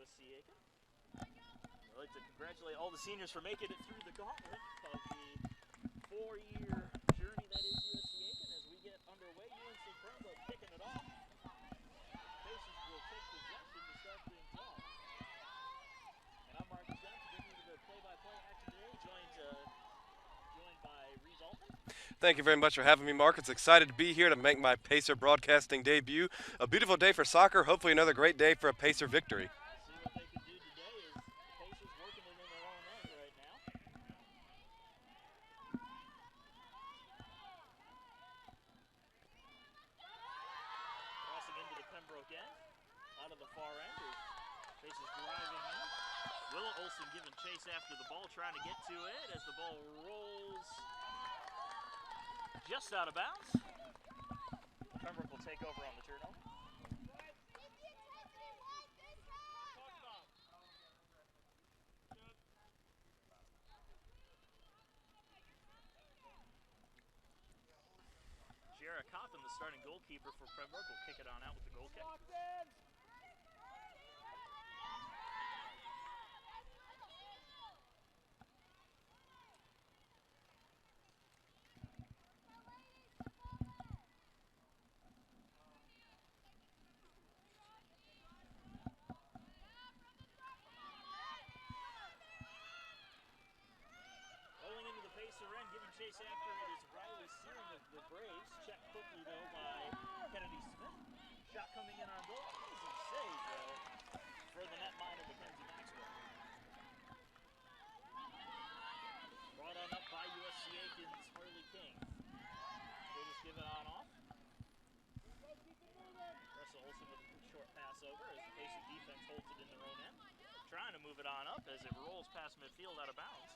USC Aiken. I'd like to congratulate all the seniors for making it through the gauntlet of the 4-year journey that is USC Aiken. As we get underway, UNC Pembroke kicking it off. Pacers will take possession to start things off. And I'm Marcus Johnson, bringing you the play-by-play action today, joined by Reeves Altman. Thank you very much for having me, Mark. It's excited to be here to make my Pacer broadcasting debut. A beautiful day for soccer, hopefully another great day for a Pacer victory. See what they can do today is the Pacers working it in their own end right now. Crossing into the Pembroke end, out of the far end is Pacers driving in. Willow Olsen giving chase after the ball, trying to get to it as the ball rolls just out of bounds. Pembroke will take over on the turnover. Jarrah Coppin, the starting goalkeeper for Pembroke, will kick it on out with the goal kick. Giving chase after it is Riley Searing of the Braves. Checked quickly though by Kennedy Smith. Shot coming in on goal. Easy save though for the netminder Mackenzie Maxwell. Brought on up by USC Aiken's Harley King. They'll just give it on off. Russell Olsen with a quick short pass over as the Pacer defense holds it in their own end. Trying to move it on up as it rolls past midfield out of bounds.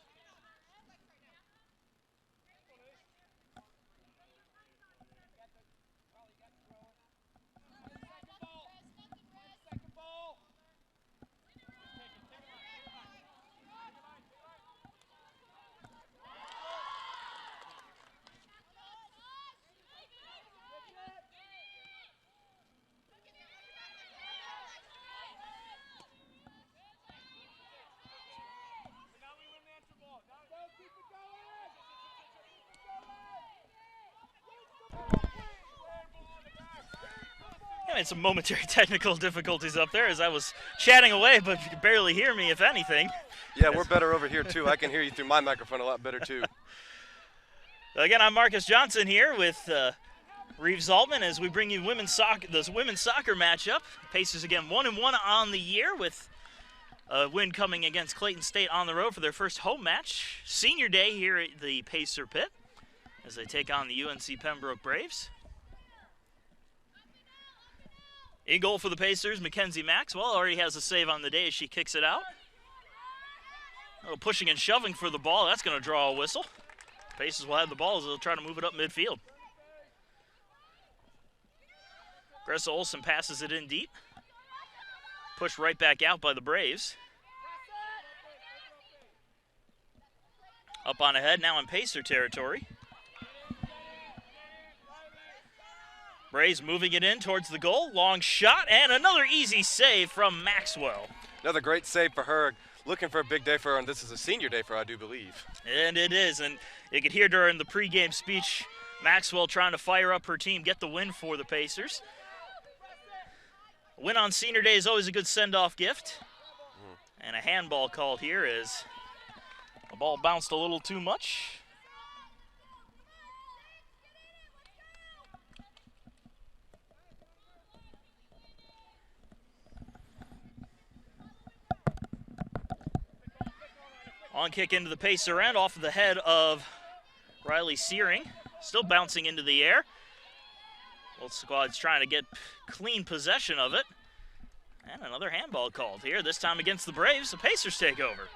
I had some momentary technical difficulties up there as I was chatting away, but you could barely hear me, if anything. Yeah, we're better over here, too. I can hear you through my microphone a lot better, too. Again, I'm Marcus Johnson here with Reeves Altman as we bring you this women's soccer matchup. Pacers, again, 1-1 on the year with a win coming against Clayton State on the road for their first home match. Senior day here at the Pacer Pit as they take on the UNC Pembroke Braves. In goal for the Pacers, Mackenzie Maxwell already has a save on the day as she kicks it out. A little pushing and shoving for the ball. That's going to draw a whistle. Pacers will have the ball as they'll try to move it up midfield. Gressa Olsen passes it in deep. Pushed right back out by the Braves. Up on ahead, now in Pacer territory. Braves moving it in towards the goal. Long shot and another easy save from Maxwell. Another great save for her. Looking for a big day for her, and this is a senior day for her, I do believe. And it is, and you could hear during the pregame speech, Maxwell trying to fire up her team, get the win for the Pacers. A win on senior day is always a good send-off gift. And a handball called here as the ball bounced a little too much. On kick into the Pacer end, off of the head of Riley Searing. Still bouncing into the air. Both squads trying to get clean possession of it. And another handball called here, this time against the Braves. The Pacers take over.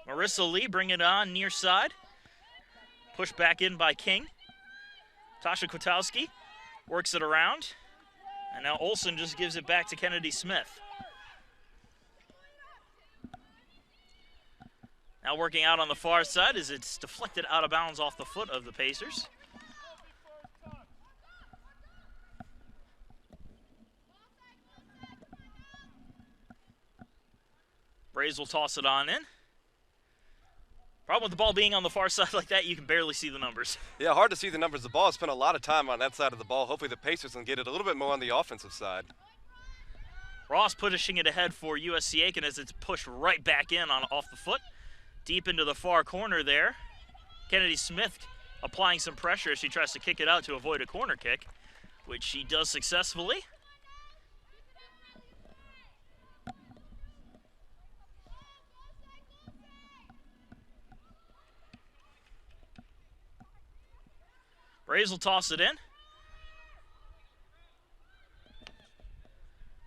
Marissa Lee bringing it on near side. Pushed back in by King. Tasha Kwiatkowski works it around. And now Olsen just gives it back to Kennedy Smith. Now working out on the far side as it's deflected out of bounds off the foot of the Pacers. Braves will toss it on in. Problem with the ball being on the far side like that, you can barely see the numbers. Yeah, hard to see the numbers. The ball has spent a lot of time on that side of the ball. Hopefully the Pacers can get it a little bit more on the offensive side. Ross pushing it ahead for USC Aiken as it's pushed right back in on off the foot. Deep into the far corner there. Kennedy Smith applying some pressure as she tries to kick it out to avoid a corner kick, which she does successfully. Braves will toss it in.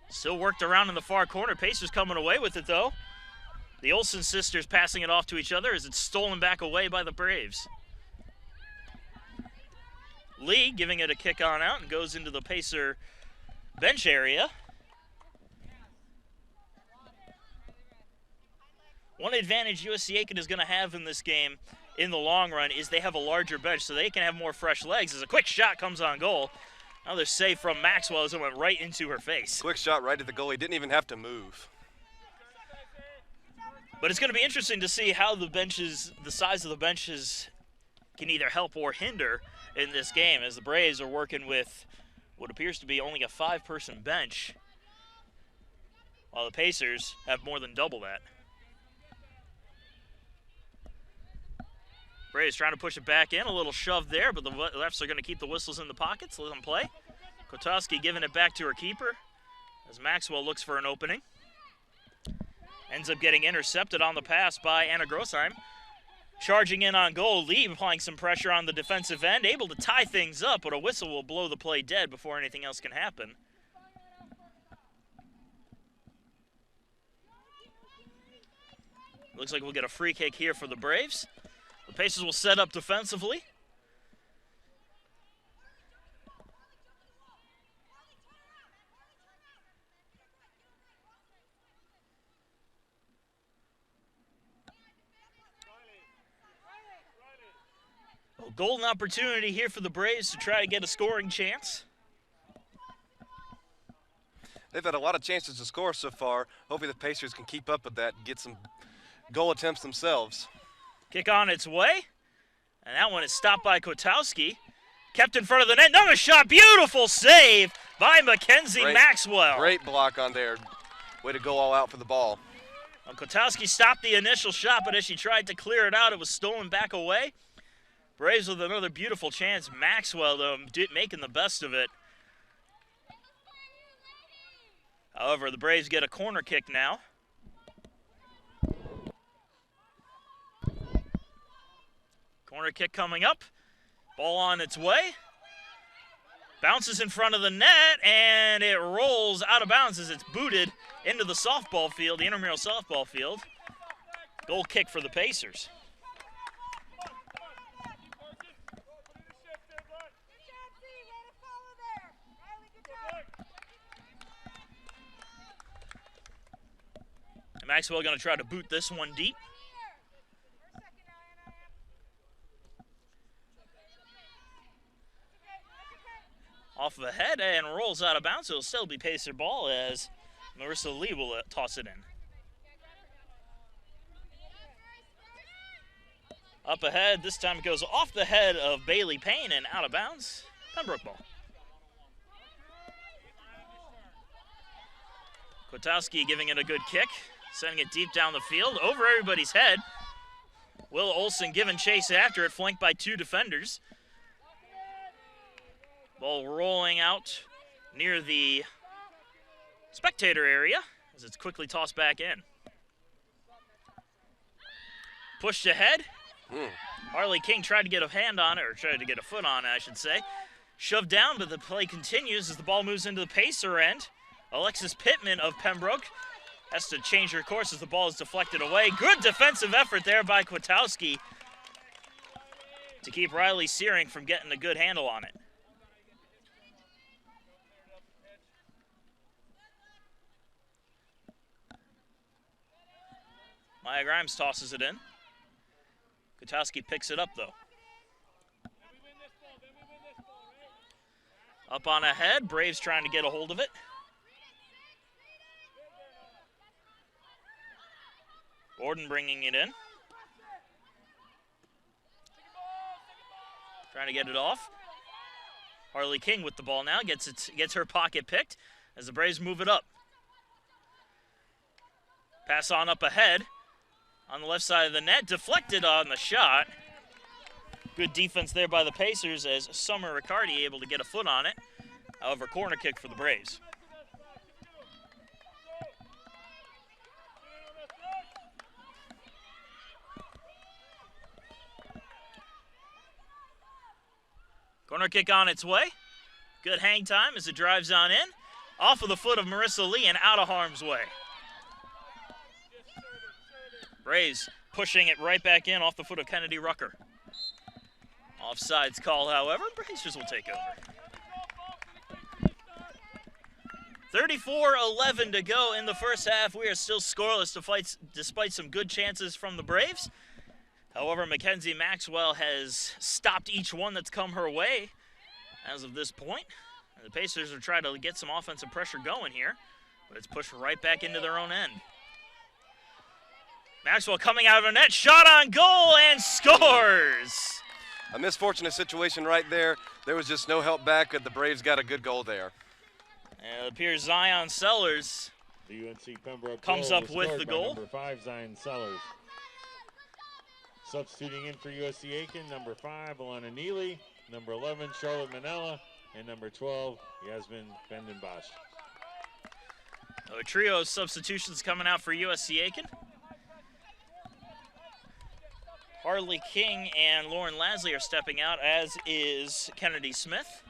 Still worked around in the far corner. Pacers coming away with it, though. The Olsen sisters passing it off to each other as it's stolen back away by the Braves. Lee giving it a kick on out and goes into the Pacer bench area. One advantage USC Aiken is going to have in this game in the long run is they have a larger bench, so they can have more fresh legs. As a quick shot comes on goal. Another save from Maxwell as it went right into her face. Quick shot right at the goal. He didn't even have to move. But it's going to be interesting to see how the size of the benches can either help or hinder in this game, as the Braves are working with what appears to be only a 5-person bench, while the Pacers have more than double that. Braves trying to push it back in, a little shove there, but the lefts are going to keep the whistles in the pockets, let them play. Kotowski giving it back to her keeper as Maxwell looks for an opening. Ends up getting intercepted on the pass by Anna Grossheim. Charging in on goal, Lee applying some pressure on the defensive end, able to tie things up, but a whistle will blow the play dead before anything else can happen. Looks like we'll get a free kick here for the Braves. The Pacers will set up defensively. A golden opportunity here for the Braves to try to get a scoring chance. They've had a lot of chances to score so far. Hopefully the Pacers can keep up with that and get some goal attempts themselves. Kick on its way, and that one is stopped by Kotowski. Kept in front of the net, another shot, beautiful save by Mackenzie Maxwell. Great block on there. Way to go all out for the ball. Well, Kotowski stopped the initial shot, but as she tried to clear it out, it was stolen back away. Braves with another beautiful chance. Maxwell, though, making the best of it. However, the Braves get a corner kick now. Corner kick coming up. Ball on its way. Bounces in front of the net, and it rolls out of bounds as it's booted into the softball field, the intramural softball field. Goal kick for the Pacers. And Maxwell going to try to boot this one deep. Off the head and rolls out of bounds. It'll still be Pacer ball as Marissa Lee will toss it in. Up ahead, this time it goes off the head of Bailey Payne and out of bounds. Pembroke ball. Kotowski giving it a good kick, sending it deep down the field, over everybody's head. Will Olsen giving chase after it, flanked by two defenders. Ball rolling out near the spectator area as it's quickly tossed back in. Pushed ahead. Harley King tried to get a hand on it, or tried to get a foot on it, I should say. Shoved down, but the play continues as the ball moves into the Pacer end. Alexis Pittman of Pembroke has to change her course as the ball is deflected away. Good defensive effort there by Kwiatkowski to keep Riley Searing from getting a good handle on it. Maya Grimes tosses it in. Kwiatkowski picks it up, though. Up on ahead, Braves trying to get a hold of it. Gordon bringing it in. Trying to get it off. Harley King with the ball now. Gets her pocket picked as the Braves move it up. Pass on up ahead. On the left side of the net. Deflected on the shot. Good defense there by the Pacers as Summer Riccardi able to get a foot on it. However, corner kick for the Braves. Corner kick on its way. Good hang time as it drives on in. Off of the foot of Marissa Lee and out of harm's way. Braves pushing it right back in off the foot of Kennedy Rucker. Offsides call, however, Pacers will take over. 34-11 to go in the first half. We are still scoreless despite some good chances from the Braves. However, Mackenzie Maxwell has stopped each one that's come her way as of this point. And the Pacers are trying to get some offensive pressure going here, but it's pushed right back into their own end. Maxwell coming out of the net, shot on goal, and scores! A misfortunate situation right there. There was just no help back, and the Braves got a good goal there. And it appears Zion Sellers the UNC Pembroke comes up with the by goal. Number 5, Zion Sellers. Substituting in for USC Aiken, number 5, Alana Neely, number 11, Charlotte Manella, and number 12, Yasmin Bendenbosch. A trio of substitutions coming out for USC Aiken. Harley King and Lauren Lasley are stepping out, as is Kennedy Smith.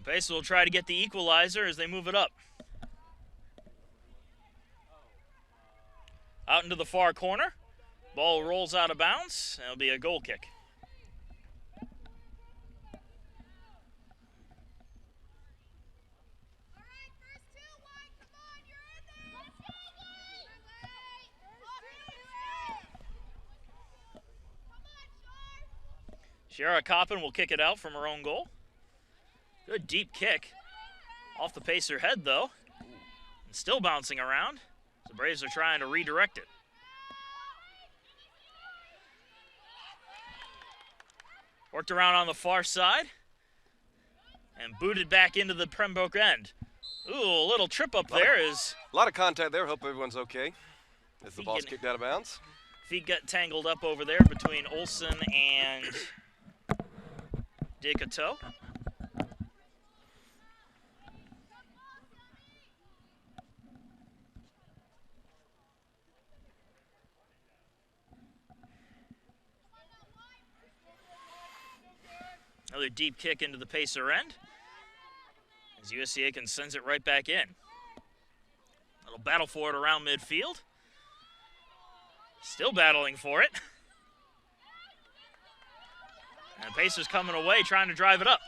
Pacers will try to get the equalizer as they move it up. Out into the far corner. Ball rolls out of bounds. It'll be a goal kick. Shara Coppin will kick it out from her own goal. Good deep kick. Off the Pacer head, though. And still bouncing around. The Braves are trying to redirect it. Worked around on the far side. And booted back into the Pembroke end. Ooh, a little trip up there is... A lot of contact there. Hope everyone's okay as the ball's kicked out of bounds. Feet got tangled up over there between Olsen and DeCoteau. Another deep kick into the Pacer end. As USC Aiken sends it right back in. Little battle for it around midfield. Still battling for it. And the Pacers coming away, trying to drive it up.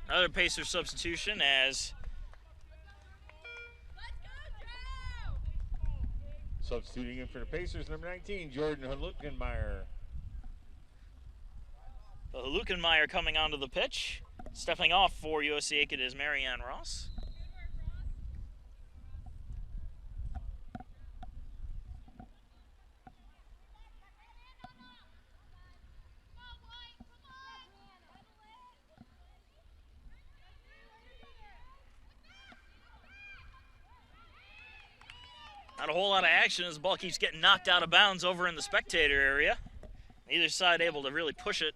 Another Pacer substitution as substituting in for the Pacers, number 19, Jordan Hulukenmeyer. Hulukenmeyer coming onto the pitch. Stepping off for USC Aiken is Marianne Ross. Not a whole lot of action as the ball keeps getting knocked out of bounds over in the spectator area. Neither side able to really push it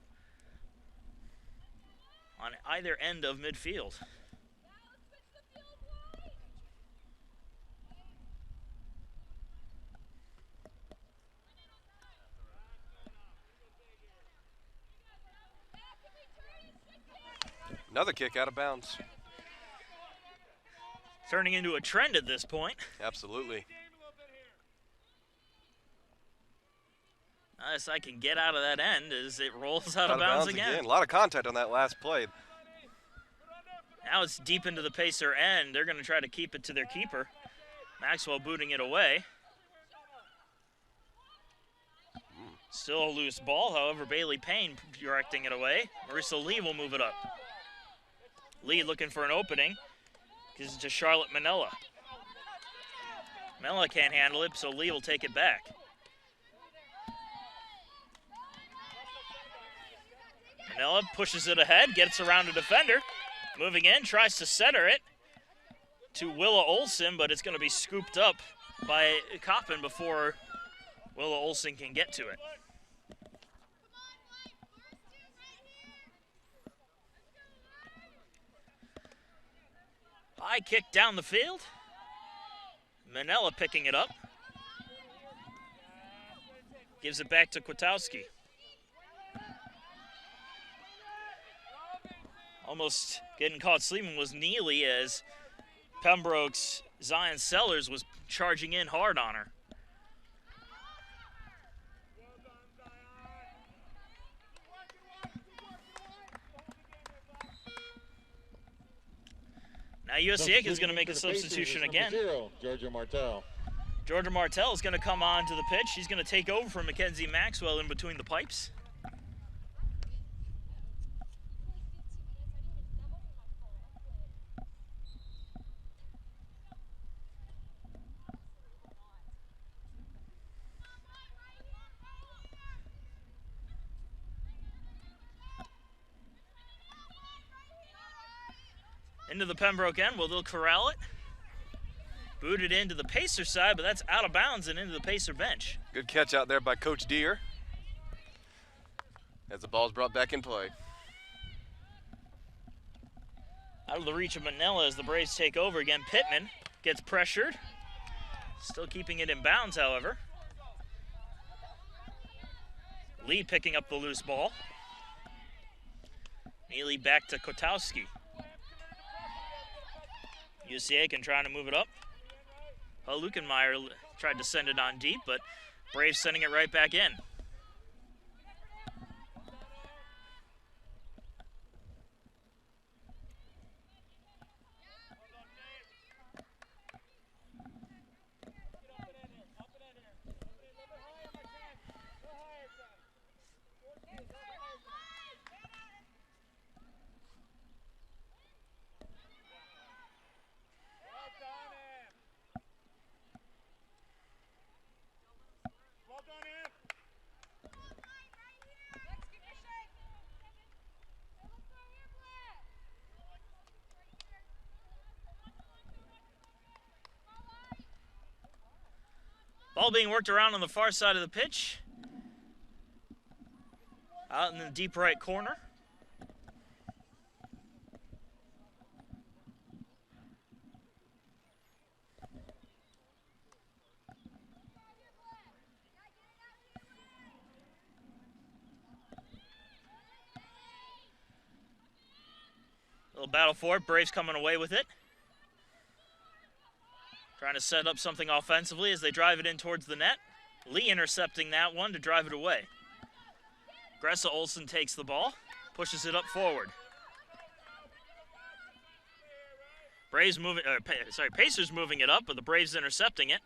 on either end of midfield. Another kick out of bounds. Turning into a trend at this point. Absolutely. Nice, I can get out of that end as it rolls out of bounds again. A lot of contact on that last play. Now it's deep into the Pacer end. They're going to try to keep it to their keeper. Maxwell booting it away. Still a loose ball, however, Bailey Payne directing it away. Marissa Lee will move it up. Lee looking for an opening. Gives it to Charlotte Manella. Manella can't handle it, so Lee will take it back. Manella pushes it ahead, gets around a defender. Moving in, tries to center it to Willa Olson, but it's going to be scooped up by Coppin before Willa Olson can get to it. High kick down the field. Manella picking it up. Gives it back to Kwiatkowski. Almost getting caught sleeping was Neely as Pembroke's Zion Sellers was charging in hard on her. Now USC Aiken is going to make a substitution again. Georgia Martell. Georgia Martell is going to come on to the pitch. She's going to take over from Mackenzie Maxwell in between the pipes. Into the Pembroke end, well, they'll corral it. Booted into the Pacer side, but that's out of bounds and into the Pacer bench. Good catch out there by Coach Deere as the ball's brought back in play. Out of the reach of Manila as the Braves take over again. Pittman gets pressured. Still keeping it in bounds, however. Lee picking up the loose ball. Neely back to Kwiatkowski. USC Aiken trying to move it up. Well, Lukenmeyer tried to send it on deep, but Braves sending it right back in. Ball being worked around on the far side of the pitch. Out in the deep right corner. Little battle for it. Braves coming away with it. Trying to set up something offensively as they drive it in towards the net. Lee intercepting that one to drive it away. Gressa Olsen takes the ball, pushes it up forward. Pacers moving it up, but the Braves intercepting it.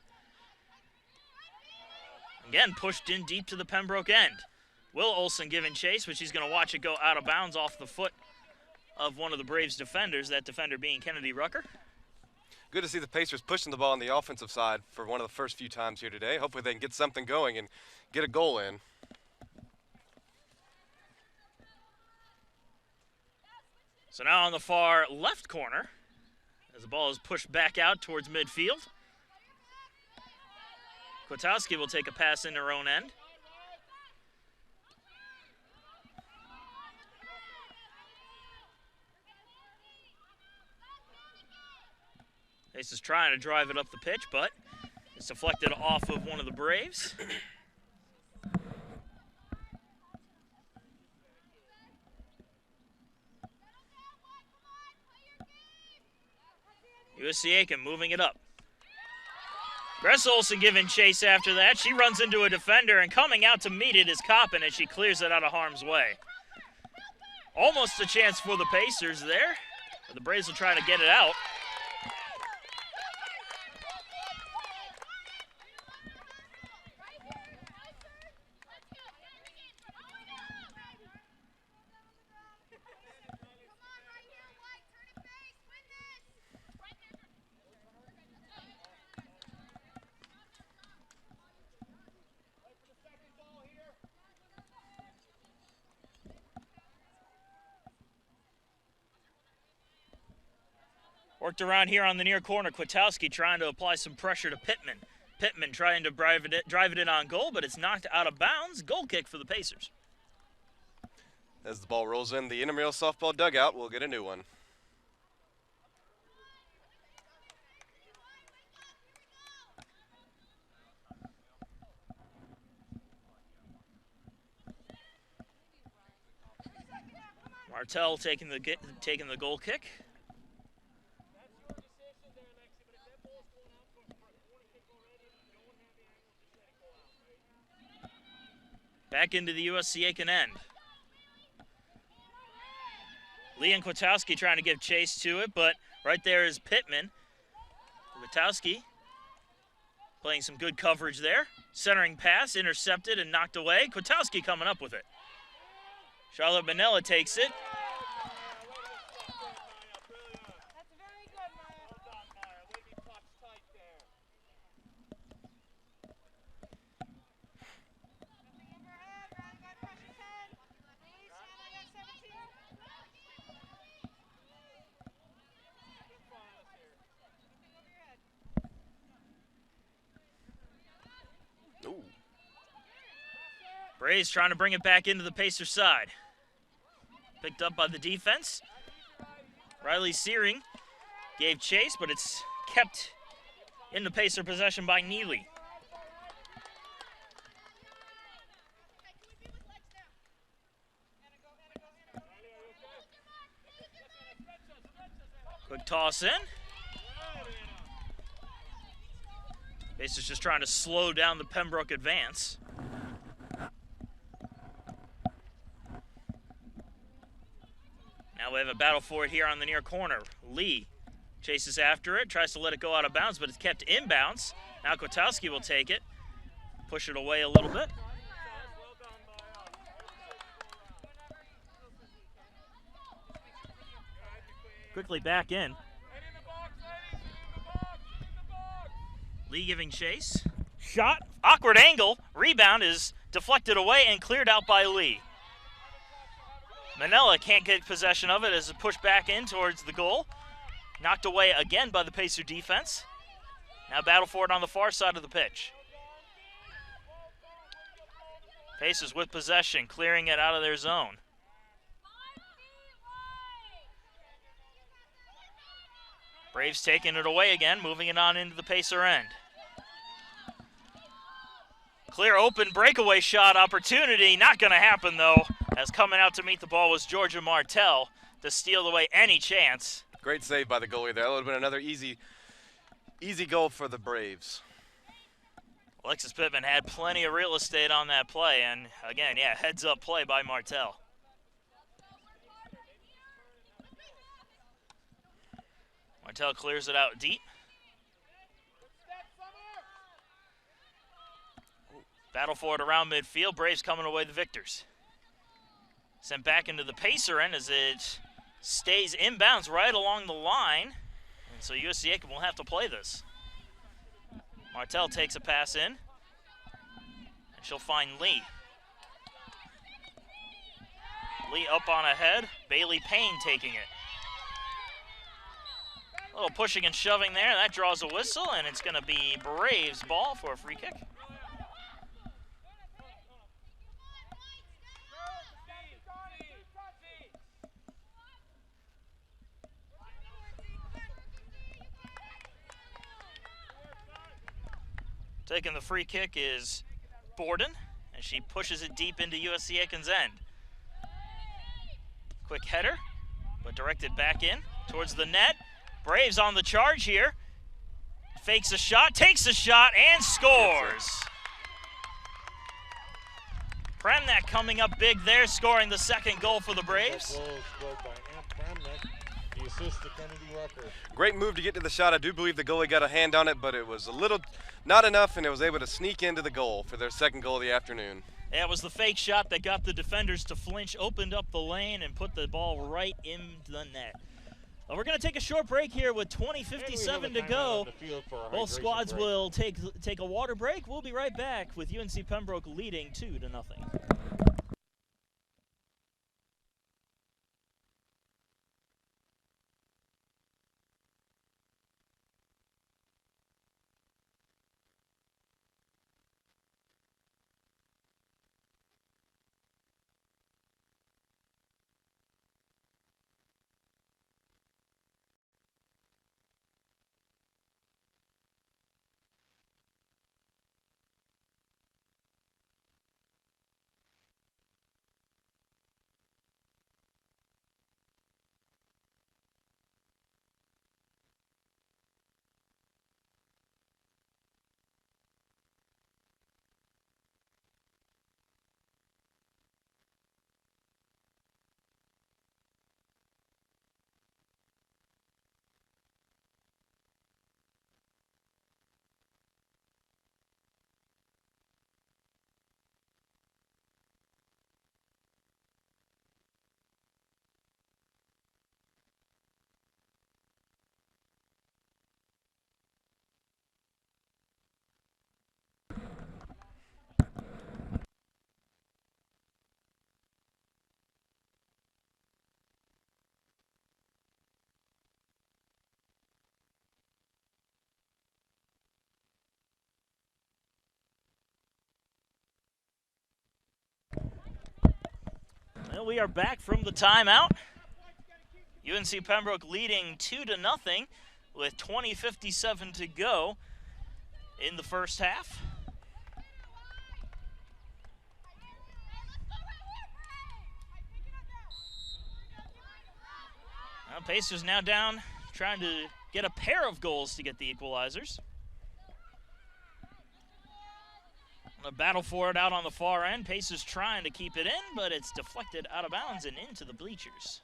Again, pushed in deep to the Pembroke end. Will Olsen giving chase, but she's going to watch it go out of bounds off the foot of one of the Braves defenders, that defender being Kennedy Rucker. Good to see the Pacers pushing the ball on the offensive side for one of the first few times here today. Hopefully they can get something going and get a goal in. So now on the far left corner, as the ball is pushed back out towards midfield. Kwiatkowski will take a pass in her own end. Ace is trying to drive it up the pitch, but it's deflected off of one of the Braves. USC Aiken moving it up. Gressa Olsen giving chase after that. She runs into a defender, and coming out to meet it is Coppin as she clears it out of harm's way. Almost a chance for the Pacers there. But the Braves will try to get it out. Worked around here on the near corner. Kwiatkowski trying to apply some pressure to Pittman. Pittman trying to drive it in on goal, but it's knocked out of bounds. Goal kick for the Pacers. As the ball rolls in, the intramural softball dugout will get a new one. Martell taking the goal kick. Back into the USC Aiken end. Lee and Kwiatkowski trying to give chase to it, but right there is Pittman. Kwiatkowski playing some good coverage there. Centering pass, intercepted and knocked away. Kwiatkowski coming up with it. Charlotte Manella takes it. Braves trying to bring it back into the Pacer side. Picked up by the defense. Riley Searing gave chase, but it's kept in the Pacer possession by Neely. Quick toss in. Pacers just trying to slow down the Pembroke advance. Now we have a battle for it here on the near corner. Lee chases after it, tries to let it go out of bounds, but it's kept inbounds. Now Kwiatkowski will take it, push it away a little bit. Quickly back in. Lee giving chase. Shot, awkward angle, rebound is deflected away and cleared out by Lee. Manella can't get possession of it as it pushed back in towards the goal. Knocked away again by the Pacer defense. Now battle for it on the far side of the pitch. Pacers with possession, clearing it out of their zone. Braves taking it away again, moving it on into the Pacer end. Clear open breakaway shot opportunity. Not going to happen, though, as coming out to meet the ball was Georgia Martell to steal away any chance. Great save by the goalie there. That would have been another easy goal for the Braves. Alexis Pittman had plenty of real estate on that play, and again, yeah, heads-up play by Martell. Martell clears it out deep. Battle for it around midfield. Braves coming away the victors. Sent back into the Pacer end as it stays inbounds right along the line. And so USC Aiken will have to play this. Martell takes a pass in. And she'll find Lee. Lee up on ahead. Bailey Payne taking it. A little pushing and shoving there. That draws a whistle, and it's going to be Braves ball for a free kick. Taking the free kick is Borden, and she pushes it deep into USC Aiken's end. Quick header, but directed back in towards the net. Braves on the charge here. Fakes a shot, takes a shot, and scores. Premnek coming up big there, scoring the second goal for the Braves. Goal scored by Premnek. He is assist to Kennedy Rucker. Great move to get to the shot. I do believe the goalie got a hand on it, but it was a little, not enough, and it was able to sneak into the goal for their second goal of the afternoon. Yeah, it was the fake shot that got the defenders to flinch, opened up the lane, and put the ball right in the net. Well, we're going to take a short break here with 20:57 to go. Both squads will take a water break. We'll be right back with UNC Pembroke leading 2-0. Well, we are back from the timeout. UNC Pembroke leading 2-0 with 20:57 to go in the first half. Well, Pacers now down, trying to get a pair of goals to get the equalizers. A battle for it out on the far end. Pacers trying to keep it in, but it's deflected out of bounds and into the bleachers.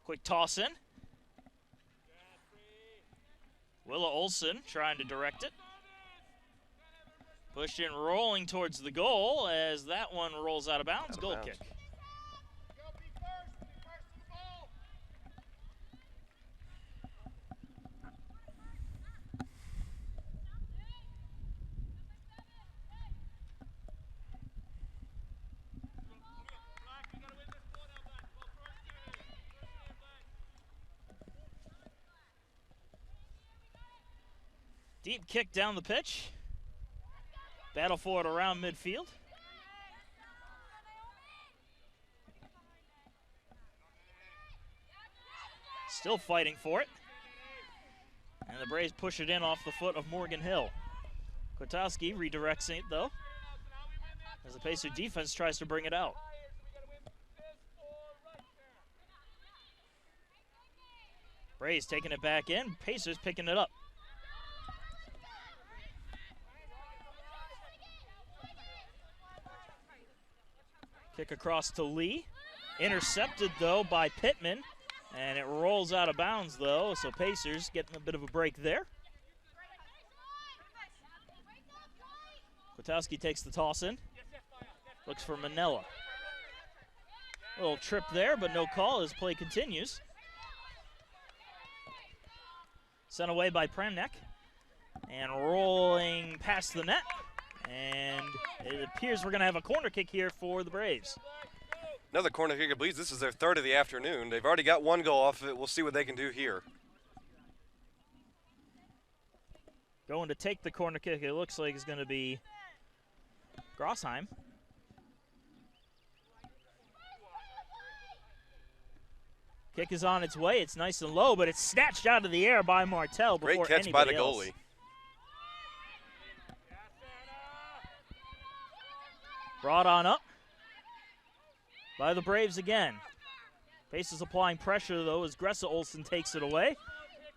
Quick toss in. Willa Olson trying to direct it. Pushed in, rolling towards the goal as that one rolls out of bounds. Goal kick. Deep kick down the pitch. Battle for it around midfield. Still fighting for it. And the Braves push it in off the foot of Morgan Hill. Kwiatkowski redirects it though, as the Pacer defense tries to bring it out. Braves taking it back in. Pacers picking it up. Kick across to Lee. Intercepted, though, by Pittman. And it rolls out of bounds, though, so Pacers getting a bit of a break there. Kwiatkowski takes the toss in. Looks for Manella. A little trip there, but no call as play continues. Sent away by Premnek. And rolling past the net. And it appears we're going to have a corner kick here for the Braves. Another corner kick. I believe this is their third of the afternoon. They've already got one goal off of it. We'll see what they can do here. Going to take the corner kick, it looks like it's going to be Grossheim. Kick is on its way. It's nice and low, but it's snatched out of the air by Martell before Great catch by the else. goalie. Brought on up by the Braves again. Pacers applying pressure, though, as Gressa Olsen takes it away.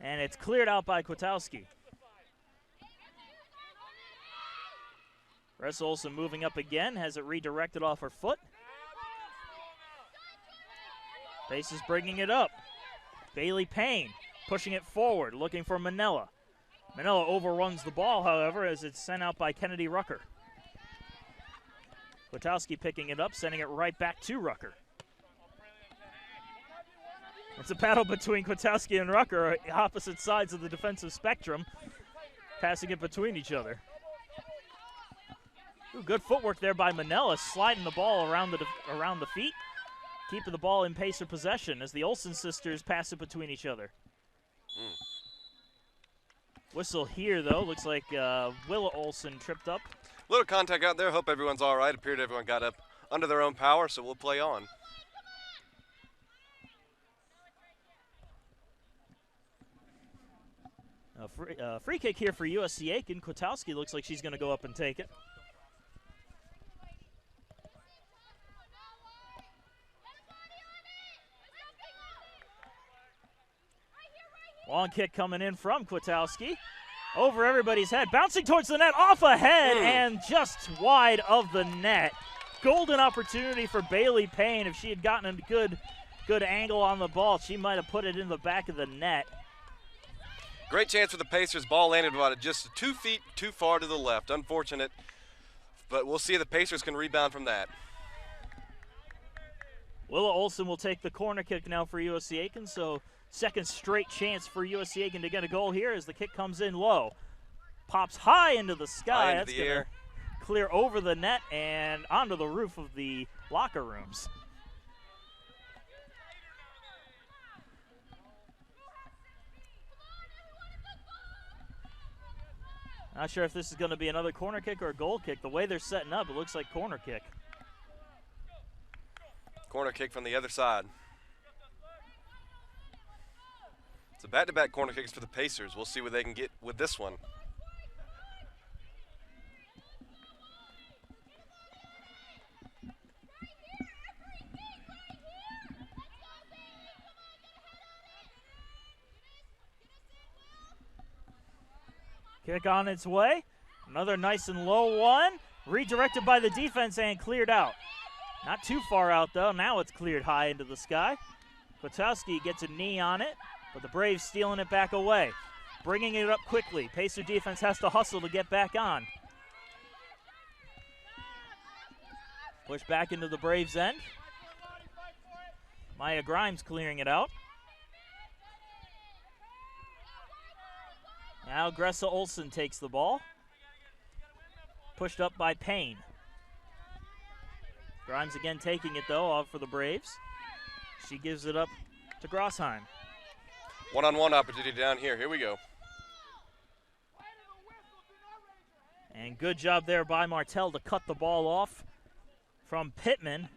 And it's cleared out by Kwiatkowski. Gressa Olsen moving up again, has it redirected off her foot. Pacers bringing it up. Bailey Payne pushing it forward, looking for Manella. Manella overruns the ball, however, as it's sent out by Kennedy Rucker. Kwiatkowski picking it up, sending it right back to Rucker. It's a battle between Kwiatkowski and Rucker, opposite sides of the defensive spectrum, passing it between each other. Ooh, good footwork there by Manella, sliding the ball around the feet, keeping the ball in Pacer possession as the Olsen sisters pass it between each other. Whistle here, though. Looks like Willa Olsen tripped up. Little contact out there. Hope everyone's all right. Appeared everyone got up under their own power, so we'll play on. Free kick here for USC Aiken. Kwiatkowski looks like she's going to go up and take it. Long kick coming in from Kwiatkowski. Over everybody's head, bouncing towards the net, off ahead, and just wide of the net. Golden opportunity for Bailey Payne. If she had gotten a good angle on the ball, she might have put it in the back of the net. Great chance for the Pacers. Ball landed about just 2 feet too far to the left. Unfortunate, but we'll see if the Pacers can rebound from that. Willa Olsen will take the corner kick now for USC Aiken, so second straight chance for USC Aiken to get a goal here as the kick comes in low. Pops high into the sky. That's going to clear over the net and onto the roof of the locker rooms. Not sure if this is going to be another corner kick or a goal kick. The way they're setting up, it looks like corner kick. Corner kick from the other side. It's a back-to-back corner kicks for the Pacers. We'll see what they can get with this one. Kick on its way. Another nice and low one. Redirected by the defense and cleared out. Not too far out, though. Now it's cleared high into the sky. Kwiatkowski gets a knee on it, but the Braves stealing it back away. Bringing it up quickly. Pacer defense has to hustle to get back on. Push back into the Braves' end. Maya Grimes clearing it out. Now Gressa Olsen takes the ball. Pushed up by Payne. Grimes again taking it, though, off for the Braves. She gives it up to Grossheim. One-on-one opportunity down here. Here we go. And good job there by Martell to cut the ball off from Pittman.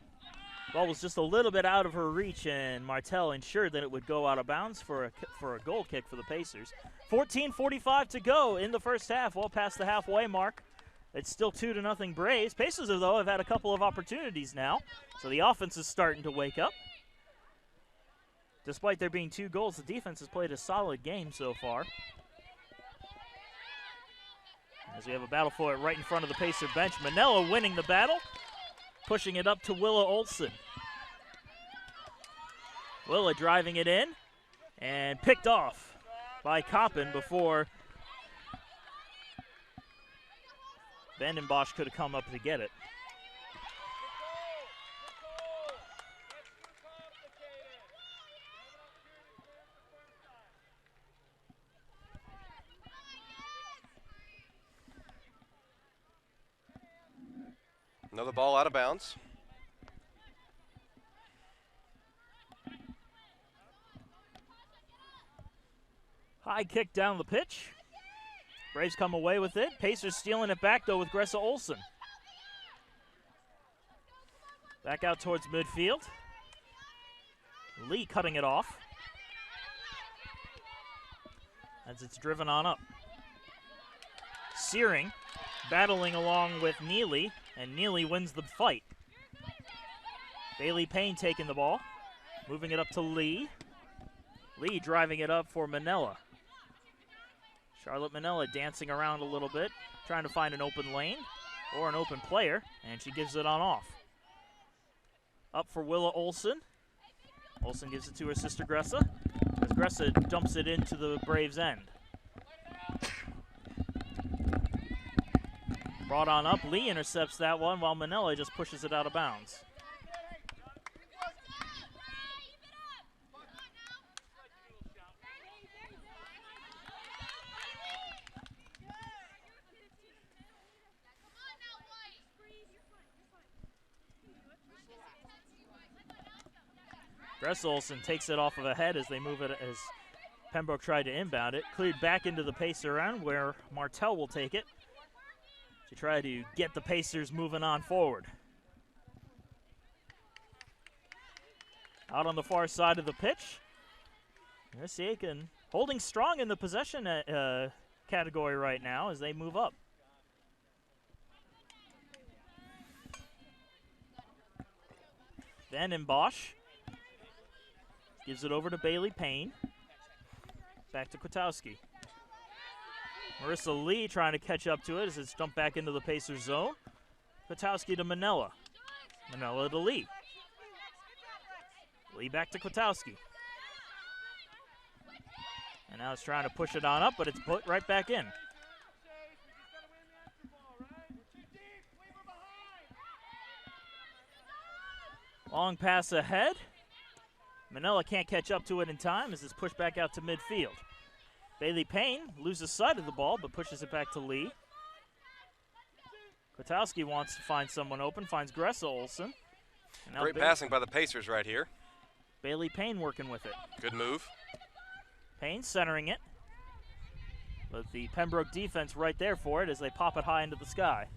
Ball was just a little bit out of her reach, and Martell ensured that it would go out of bounds for a goal kick for the Pacers. 14:45 to go in the first half, well past the halfway mark. It's still 2-0 Braves. Pacers, though, have had a couple of opportunities now, so the offense is starting to wake up. Despite there being 2 goals, the defense has played a solid game so far. As we have a battle for it right in front of the Pacer bench. Manella winning the battle, pushing it up to Willa Olsen. Willa driving it in and picked off by Koppen before Vandenbosch could have come up to get it. Another ball out of bounds. High kick down the pitch. Braves come away with it. Pacers stealing it back, though, with Gressa Olsen. Back out towards midfield. Lee cutting it off as it's driven on up. Searing battling along with Neely, and Neely wins the fight. Bailey Payne taking the ball, moving it up to Lee. Lee driving it up for Manella. Charlotte Manella dancing around a little bit, trying to find an open lane. or an open player, and she gives it on off. Up for Willa Olson. Olson gives it to her sister Gressa, as Gressa dumps it into the Braves' end. Brought on up, Lee intercepts that one while Manella just pushes it out of bounds. Gressa Olson takes it off of a head as they move it, as Pembroke tried to inbound it. Cleared back into the Pacer end where Martell will take it to try to get the Pacers moving on forward. Out on the far side of the pitch, USC Aiken holding strong in the possession category right now as they move up. Van den Bosch gives it over to Bailey Payne. Back to Kwiatkowski. Marissa Lee trying to catch up to it as it's dumped back into the Pacers zone. Kwiatkowski to Manella. Manella to Lee. Lee back to Kwiatkowski. And now it's trying to push it on up, but it's put right back in. Long pass ahead. Manella can't catch up to it in time as it's pushed back out to midfield. Bailey Payne loses sight of the ball but pushes it back to Lee. Kwiatkowski wants to find someone open, finds Gressa Olson. Great passing by the Pacers right here. Bailey Payne working with it. Good move. Payne centering it. But the Pembroke defense right there for it as they pop it high into the sky.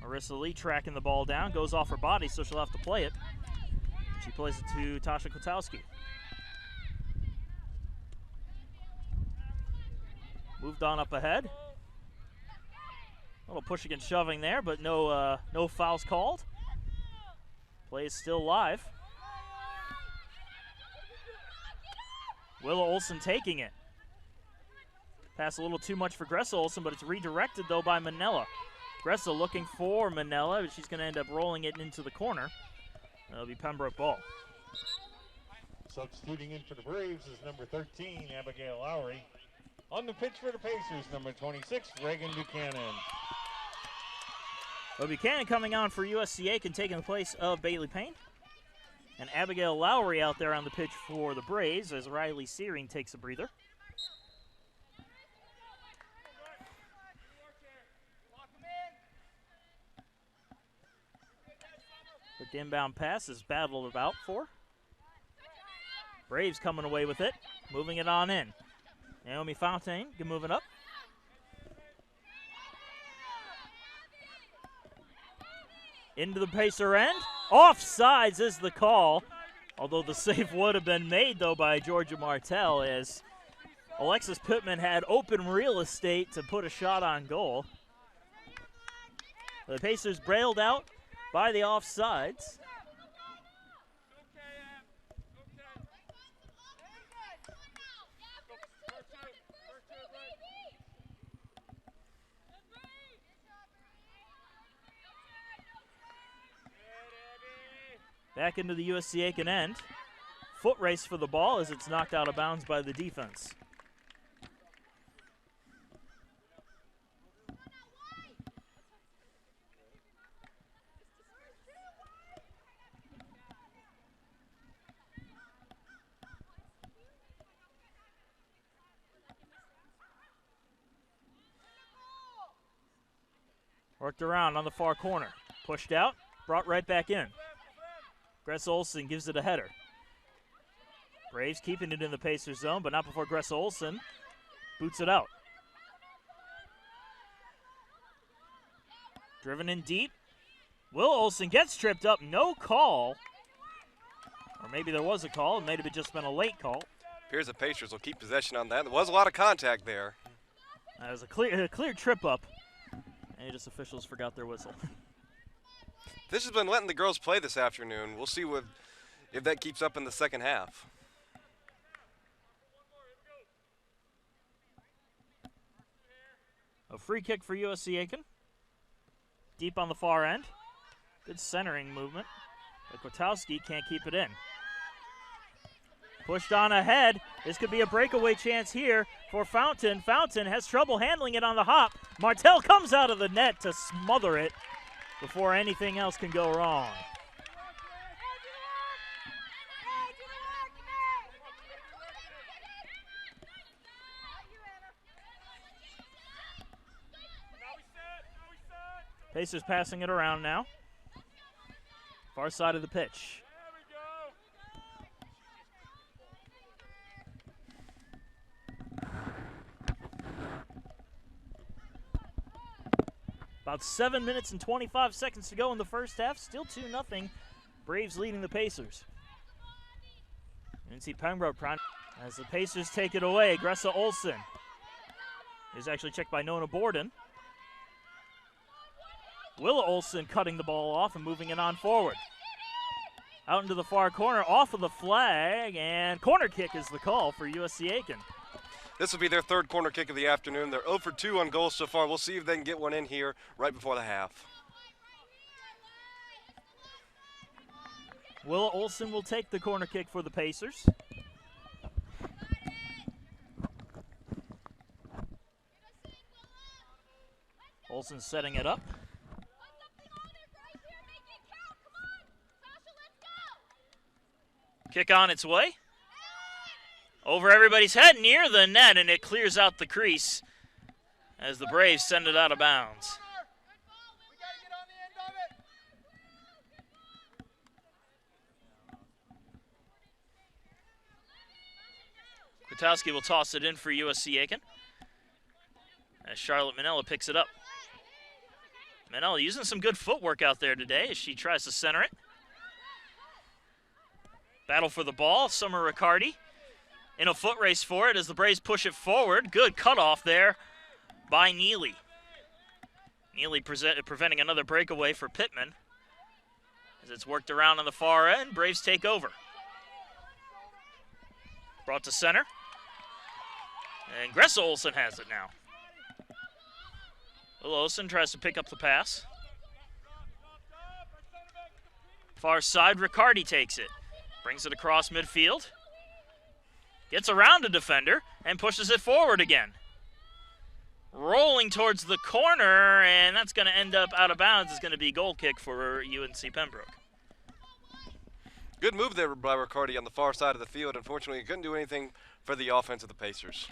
Marissa Lee tracking the ball down, goes off her body, so she'll have to play it. She plays it to Tasha Kwiatkowski. Moved on up ahead. A little pushing and shoving there, but no fouls called. Play is still live. Willa Olson taking it. Pass a little too much for Gressa Olson, but it's redirected though by Manella. Gressa looking for Manella, but she's going to end up rolling it into the corner. That'll be Pembroke ball. Substituting in for the Braves is number 13, Abigail Lowry. On the pitch for the Pacers, number 26, Reagan Buchanan. Well, Buchanan coming on for USC Aiken, taking the place of Bailey Payne. And Abigail Lowry out there on the pitch for the Braves as Riley Searing takes a breather. The inbound pass is battled about for. Braves coming away with it, moving it on in. Naomi Fontaine moving up. Into the Pacer end. Offsides is the call. Although the save would have been made, though, by Georgia Martell as Alexis Pittman had open real estate to put a shot on goal. The Pacers brailed out by the offsides. Back into the USC Aiken end. Foot race for the ball as it's knocked out of bounds by the defense. Worked around on the far corner. Pushed out, brought right back in. Gressa Olson gives it a header. Braves keeping it in the Pacers zone, but not before Gressa Olson boots it out. Driven in deep. Will Olson gets tripped up, no call. Or maybe there was a call, it may have just been a late call. Appears the Pacers will keep possession on that. There was a lot of contact there. That was a clear trip up. And just officials forgot their whistle. This has been letting the girls play this afternoon. We'll see if that keeps up in the second half. A free kick for USC Aiken. Deep on the far end. Good centering movement. But Kwiatkowski can't keep it in. Pushed on ahead. This could be a breakaway chance here for Fountain. Fountain has trouble handling it on the hop. Martell comes out of the net to smother it before anything else can go wrong. Pacers passing it around now. Far side of the pitch. About 7 minutes and 25 seconds to go in the first half. Still 2-0. Braves leading the Pacers. UNC Pembroke prime as the Pacers take it away. Gressa Olsen is actually checked by Nona Borden. Willa Olsen cutting the ball off and moving it on forward. Out into the far corner, off of the flag, and corner kick is the call for USC Aiken. This will be their third corner kick of the afternoon. They're 0 for 2 on goals so far. We'll see if they can get one in here right before the half. Willa Olsen will take the corner kick for the Pacers. Olsen setting it up. Kick on its way. Over everybody's head, near the net, and it clears out the crease as the Braves send it out of bounds. Kwiatkowski will toss it in for USC Aiken as Charlotte Manella picks it up. Manella using some good footwork out there today as she tries to center it. Battle for the ball, Summer Riccardi in a foot race for it as the Braves push it forward. Good cutoff there by Neely. Neely preventing another breakaway for Pittman. As it's worked around on the far end, Braves take over. Brought to center. And Gressa Olsen has it now. Olsen tries to pick up the pass. Far side, Riccardi takes it. Brings it across midfield. Gets around a defender and pushes it forward again. Rolling towards the corner, and that's going to end up out of bounds. It's going to be goal kick for UNC Pembroke. Good move there by Riccardi on the far side of the field. Unfortunately, he couldn't do anything for the offense of the Pacers.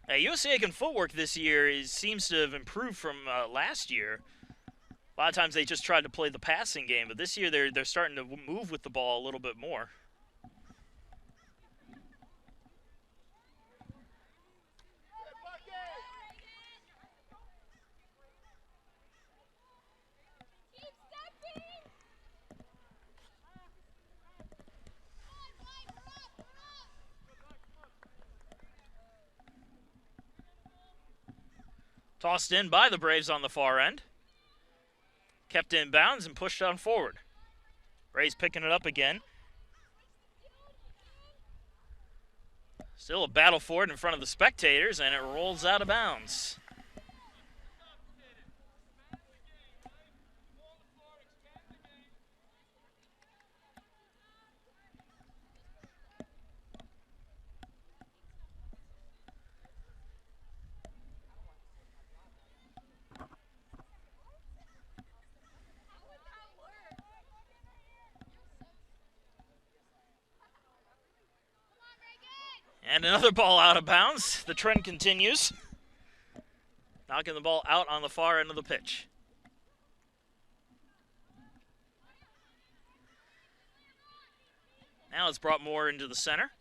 USC Aiken footwork this year seems to have improved from last year. A lot of times they just tried to play the passing game, but this year they're starting to move with the ball a little bit more. Tossed in by the Braves on the far end. Kept in bounds and pushed on forward. Braves picking it up again. Still a battle for it in front of the spectators, and it rolls out of bounds. And another ball out of bounds. The trend continues. Knocking the ball out on the far end of the pitch. Now it's brought more into the center.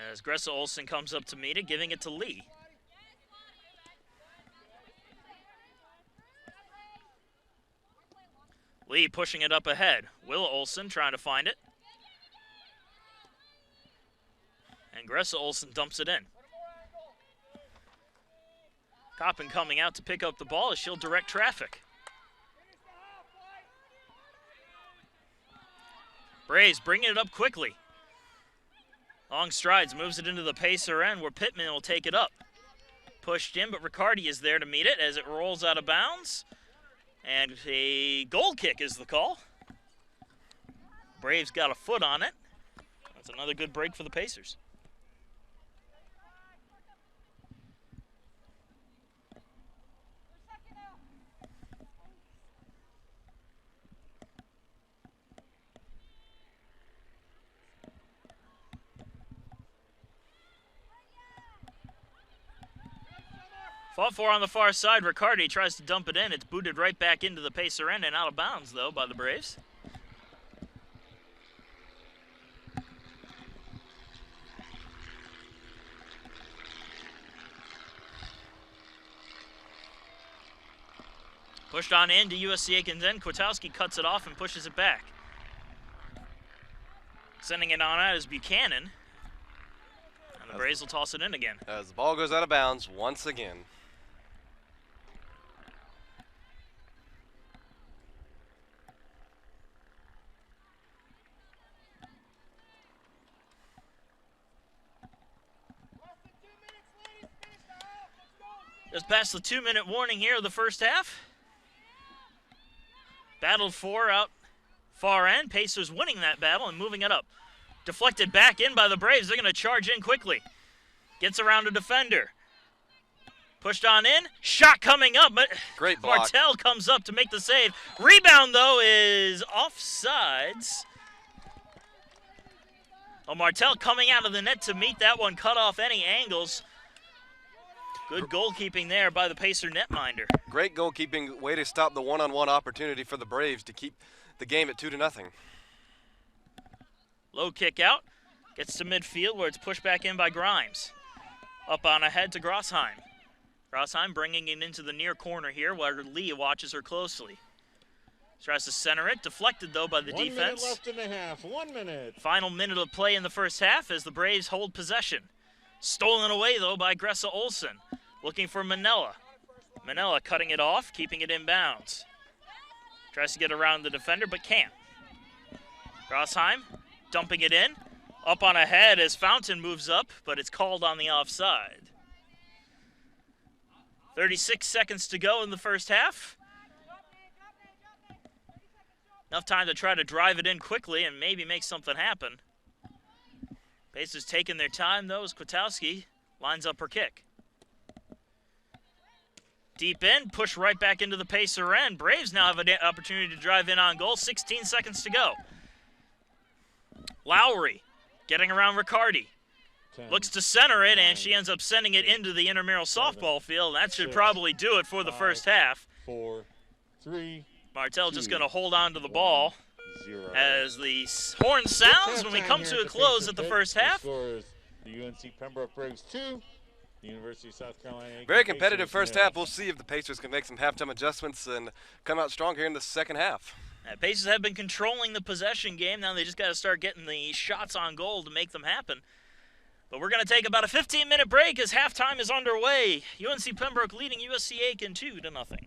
As Gressa Olsen comes up to meet it, giving it to Lee. Lee pushing it up ahead. Willa Olsen trying to find it. And Gressa Olsen dumps it in. Coppin coming out to pick up the ball as she'll direct traffic. Braves bringing it up quickly. Long strides, moves it into the Pacer end where Pittman will take it up. pushed in, but Riccardi is there to meet it as it rolls out of bounds. And a goal kick is the call. Braves got a foot on it. That's another good break for the Pacers. Fought for on the far side. Riccardi tries to dump it in. It's booted right back into the Pacer end and out of bounds, though, by the Braves. Pushed on in to USC Aiken's end. Kwiatkowski cuts it off and pushes it back. Sending it on out is Buchanan. And the Braves will toss it in again. As the ball goes out of bounds once again. Just past the 2-minute warning here of the first half. Battled for out far end. Pacers winning that battle and moving it up. Deflected back in by the Braves. They're going to charge in quickly. Gets around a defender. Pushed on in. Shot coming up, but great block. Martell comes up to make the save. Rebound, though, is offsides. Oh, Martell coming out of the net to meet that one. Cut off any angles. Good goalkeeping there by the Pacer netminder. Great goalkeeping, way to stop the one-on-one opportunity for the Braves to keep the game at 2-0. Low kick out, gets to midfield where it's pushed back in by Grimes. Up on ahead to Grossheim. Grossheim bringing it into the near corner here where Lee watches her closely. Tries to center it, deflected though by the defense. 1 minute left in the half, 1 minute. Final minute of play in the first half as the Braves hold possession. Stolen away though by Gressa Olsen. Looking for Manella. Manella cutting it off, keeping it in bounds. Tries to get around the defender, but can't. Grossheim dumping it in. Up on ahead as Fountain moves up, but it's called on the offside. 36 seconds to go in the first half. Enough time to try to drive it in quickly and maybe make something happen. Pacers taking their time, though, as Kwiatkowski lines up her kick. Deep in, push right back into the Pacer end. Braves now have an opportunity to drive in on goal. 16 seconds to go. Lowry getting around Riccardi. 10, Looks to center it, 9, and she ends up sending it into the intramural 7, softball field. That should 6, probably do it for the 5, first half. 4, 3, Martell 2, just going to hold on to the ball 0. as the horn sounds when we come to a close at the first half. The score is the UNC Pembroke Braves 2. The University of South Carolina. Very competitive first half. We'll see if the Pacers can make some halftime adjustments and come out strong here in the second half. Pacers have been controlling the possession game. Now they just got to start getting the shots on goal to make them happen. But we're going to take about a 15-minute break as halftime is underway. UNC Pembroke leading USC Aiken 2-0.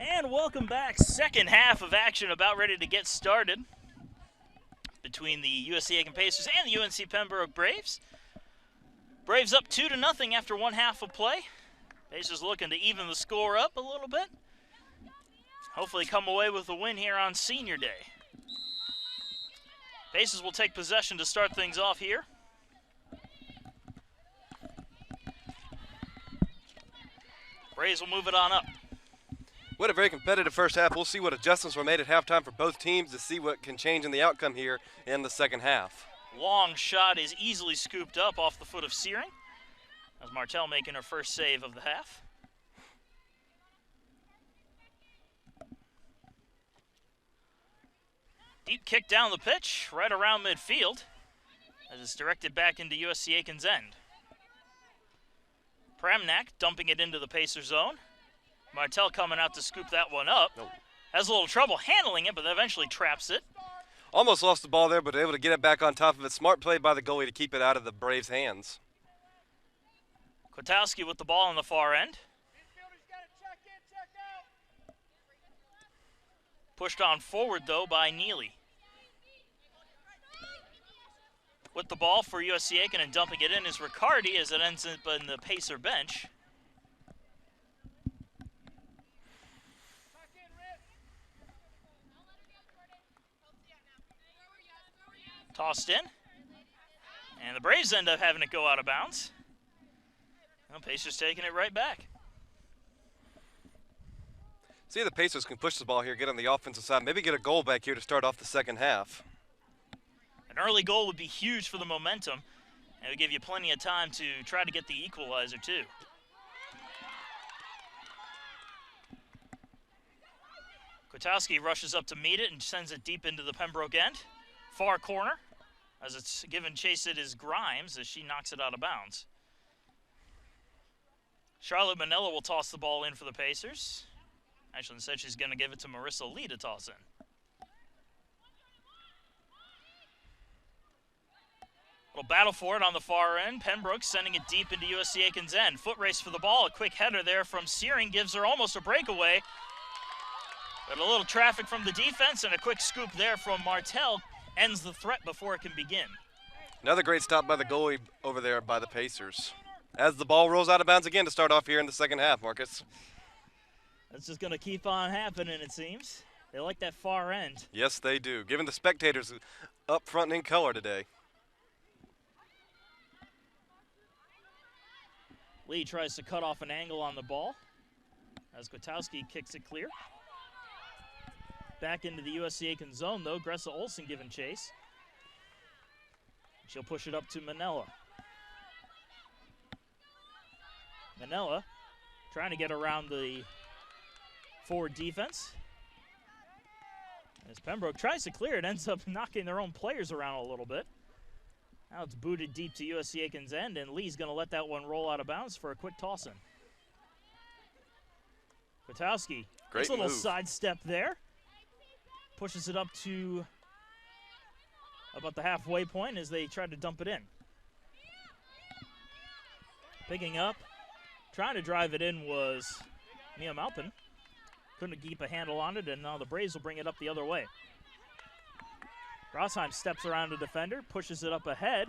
And welcome back. Second half of action about ready to get started between the USC Aiken Pacers and the UNC Pembroke Braves. Braves up 2-0 after one half of play. Pacers looking to even the score up a little bit. Hopefully come away with a win here on Senior Day. Pacers will take possession to start things off here. Braves will move it on up. We had a very competitive first half. We'll see what adjustments were made at halftime for both teams to see what can change in the outcome here in the second half. Long shot is easily scooped up off the foot of Searing. As Martell making her first save of the half. Deep kick down the pitch, right around midfield, as it's directed back into USC Aiken's end. Pramnak dumping it into the Pacer zone. Martell coming out to scoop that one up. Nope. Has a little trouble handling it, but eventually traps it. Almost lost the ball there, but able to get it back on top of it. Smart play by the goalie to keep it out of the Braves' hands. Kwiatkowski with the ball on the far end. Pushed on forward, though, by Neely. With the ball for USC Aiken and dumping it in is Riccardi as it ends up in the Pacer bench. Tossed in. And the Braves end up having it go out of bounds. Well, Pacers taking it right back. See if the Pacers can push the ball here, get on the offensive side, maybe get a goal back here to start off the second half. An early goal would be huge for the momentum, and it would give you plenty of time to try to get the equalizer, too. Kwiatkowski rushes up to meet it and sends it deep into the Pembroke end. Far corner, as it's given chase it is Grimes as she knocks it out of bounds. Charlotte Manella will toss the ball in for the Pacers. Actually, instead she's going to give it to Marissa Lee to toss in. Little battle for it on the far end. Pembroke sending it deep into USC Aiken's end. Foot race for the ball. A quick header there from Searing gives her almost a breakaway. But a little traffic from the defense and a quick scoop there from Martell ends the threat before it can begin. Another great stop by the goalie over there by the Pacers. As the ball rolls out of bounds again to start off here in the second half, Marcus. That's just going to keep on happening, it seems. They like that far end. Yes, they do. Giving the spectators up front and in color today. Lee tries to cut off an angle on the ball as Kwiatkowski kicks it clear. Back into the USC Aiken zone, though. Gressa Olsen giving chase. She'll push it up to Manella. Manella trying to get around the forward defense. As Pembroke tries to clear it, ends up knocking their own players around a little bit. Now it's booted deep to USC Aiken's end, and Lee's going to let that one roll out of bounds for a quick toss-in. Kwiatkowski, great little move. sidestep there. Pushes it up to about the halfway point as they try to dump it in. Picking up, trying to drive it in was Mia Malpin. Couldn't keep a handle on it, and now the Braves will bring it up the other way. Grossheim steps around a defender, pushes it up ahead.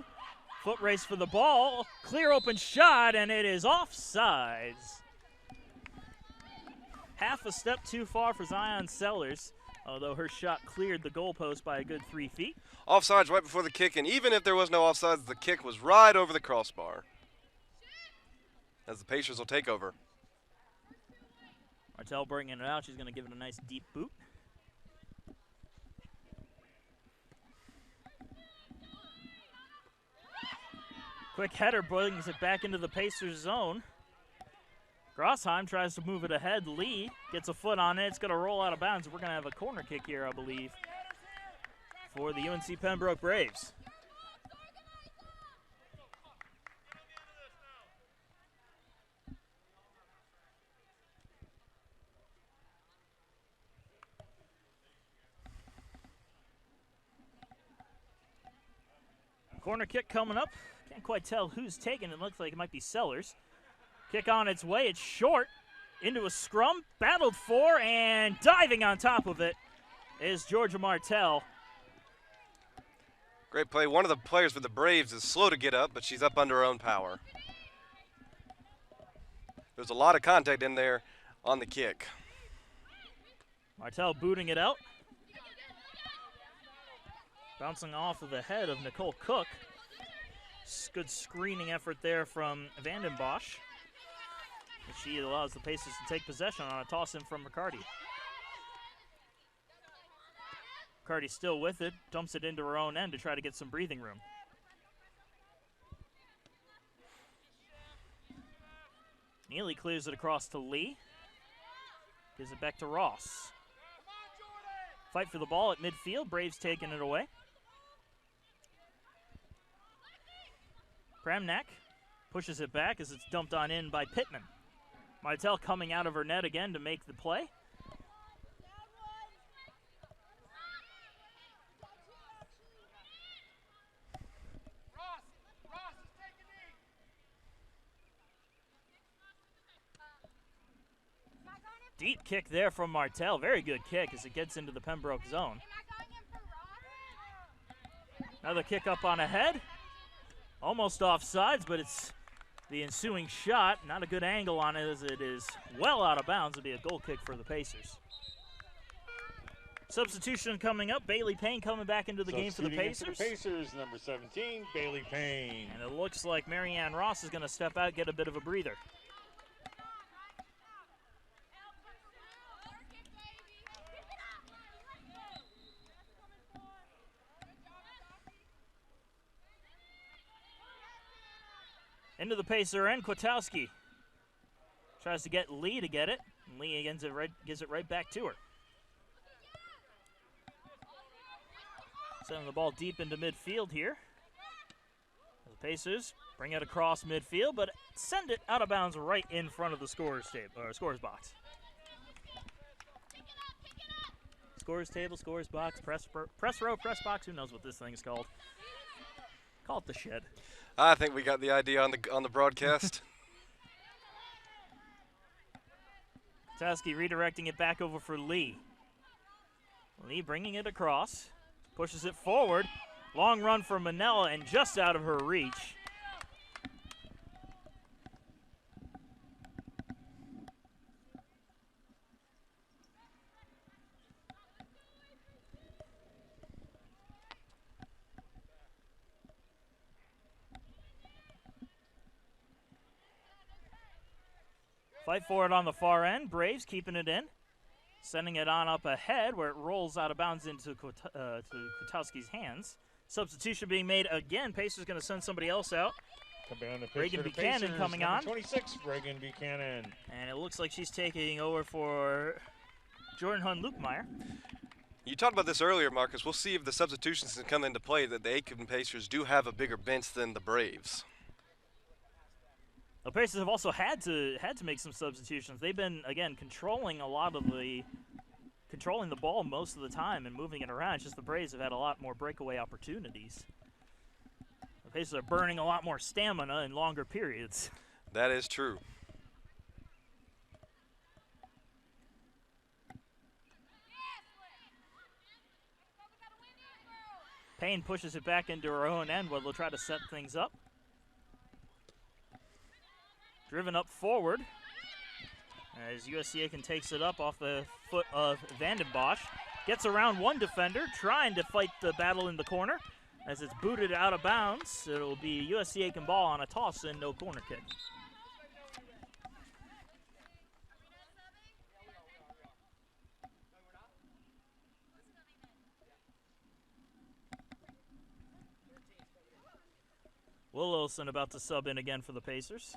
Foot race for the ball. Clear open shot, and it is offsides. Half a step too far for Zion Sellers, although her shot cleared the goalpost by a good 3 feet. Offsides right before the kick, and even if there was no offsides, the kick was right over the crossbar. As the Pacers will take over. Martell bringing it out. She's going to give it a nice deep boot. Quick header brings it back into the Pacers zone. Grossheim tries to move it ahead. Lee gets a foot on it. It's going to roll out of bounds. We're going to have a corner kick here, I believe, for the UNC Pembroke Braves. Corner kick coming up. Can't quite tell who's taking it. Looks like it might be Sellers. Kick on its way. It's short. into a scrum, battled for, and diving on top of it is Georgia Martell. Great play. One of the players for the Braves is slow to get up, but she's up under her own power. There's a lot of contact in there on the kick. Martell booting it out. Bouncing off of the head of Nicole Cook. Good screening effort there from Vanden Bosch. She allows the Pacers to take possession on a toss-in from McCarty. McCarty still with it, dumps it into her own end to try to get some breathing room. Neely clears it across to Lee. Gives it back to Ross. Fight for the ball at midfield. Braves taking it away. Kramnak pushes it back as it's dumped on in by Pittman. Martell coming out of her net again to make the play. Deep kick there from Martell. Very good kick as it gets into the Pembroke zone. Another kick up on ahead. Almost offsides, but it's the ensuing shot. Not a good angle on it as it is well out of bounds. It'll be a goal kick for the Pacers. Substitution coming up. Bailey Payne coming back into the game for the Pacers. Number 17, Bailey Payne. And it looks like Marianne Ross is going to step out, get a bit of a breather. Into the Pacer end, Kwiatkowski tries to get Lee to get it, and Lee gives it right back to her. Sending the ball deep into midfield here. The Pacers bring it across midfield, but send it out of bounds right in front of the scorer's box. Scorer's table, scorer's box, press row, press box. Who knows what this thing is called? Call it the shed. I think we got the idea on the broadcast. Kwiatkowski redirecting it back over for Lee. Lee bringing it across, pushes it forward. Long run for Manella and just out of her reach. Fight for it on the far end. Braves keeping it in. Sending it on up ahead where it rolls out of bounds into Kwiatkowski's hands. Substitution being made again. Pacers going to send somebody else out. Reagan Buchanan coming on. 26, Reagan Buchanan. And it looks like she's taking over for Jordan Hun-Lukmeyer. You talked about this earlier, Marcus. We'll see if the substitutions can come into play, that the Aiken Pacers do have a bigger bench than the Braves. The Pacers have also had to make some substitutions. They've been, again, controlling the ball most of the time and moving it around. It's just the Braves have had a lot more breakaway opportunities. The Pacers are burning a lot more stamina in longer periods. That is true. Payne pushes it back into her own end where they'll try to set things up. Driven up forward as USC Aiken takes it up off the foot of Vanden Bosch. Gets around one defender, trying to fight the battle in the corner. As it's booted out of bounds, it will be USC Aiken ball on a toss and no corner kick. Will Olsen about to sub in again for the Pacers.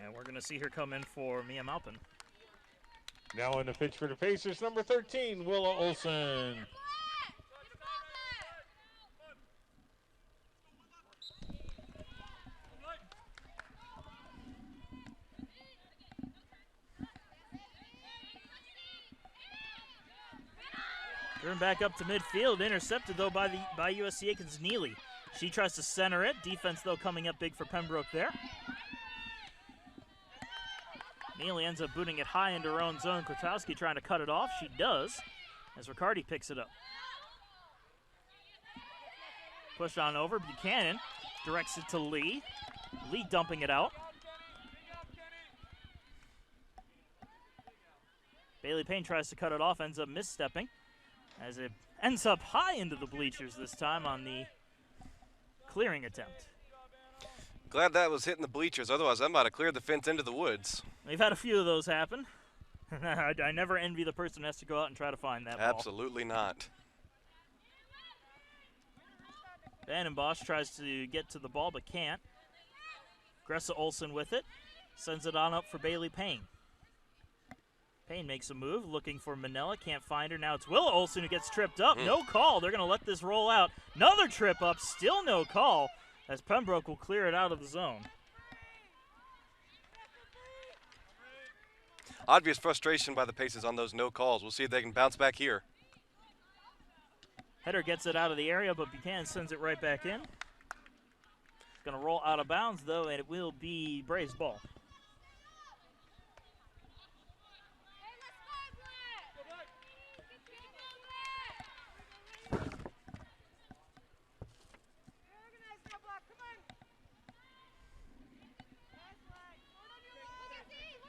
And we're going to see her come in for Mia Malpin. Now in the pitch for the Pacers, number 13, Willa Olsen. Driven back up to midfield, intercepted though by USC Aiken's Neely. She tries to center it. Defense, though, coming up big for Pembroke there. Neely ends up booting it high into her own zone. Kwiatkowski trying to cut it off. She does, as Riccardi picks it up. Push on over. Buchanan directs it to Lee. Lee dumping it out. Bailey Payne tries to cut it off, ends up misstepping, as it ends up high into the bleachers this time on the clearing attempt. Glad that was hitting the bleachers, otherwise I might have cleared the fence into the woods. We've had a few of those happen. I never envy the person who has to go out and try to find that ball. Absolutely not. Vandenbosch tries to get to the ball but can't. Gressa Olsen with it. Sends it on up for Bailey Payne. Payne makes a move, looking for Manella. Can't find her. Now it's Willa Olsen who gets tripped up. No call. They're going to let this roll out. Another trip up. Still no call, as Pembroke will clear it out of the zone. Obvious frustration by the Pacers on those no calls. We'll see if they can bounce back here. Header gets it out of the area, but Buchanan sends it right back in. It's going to roll out of bounds, though, and it will be Braves' ball.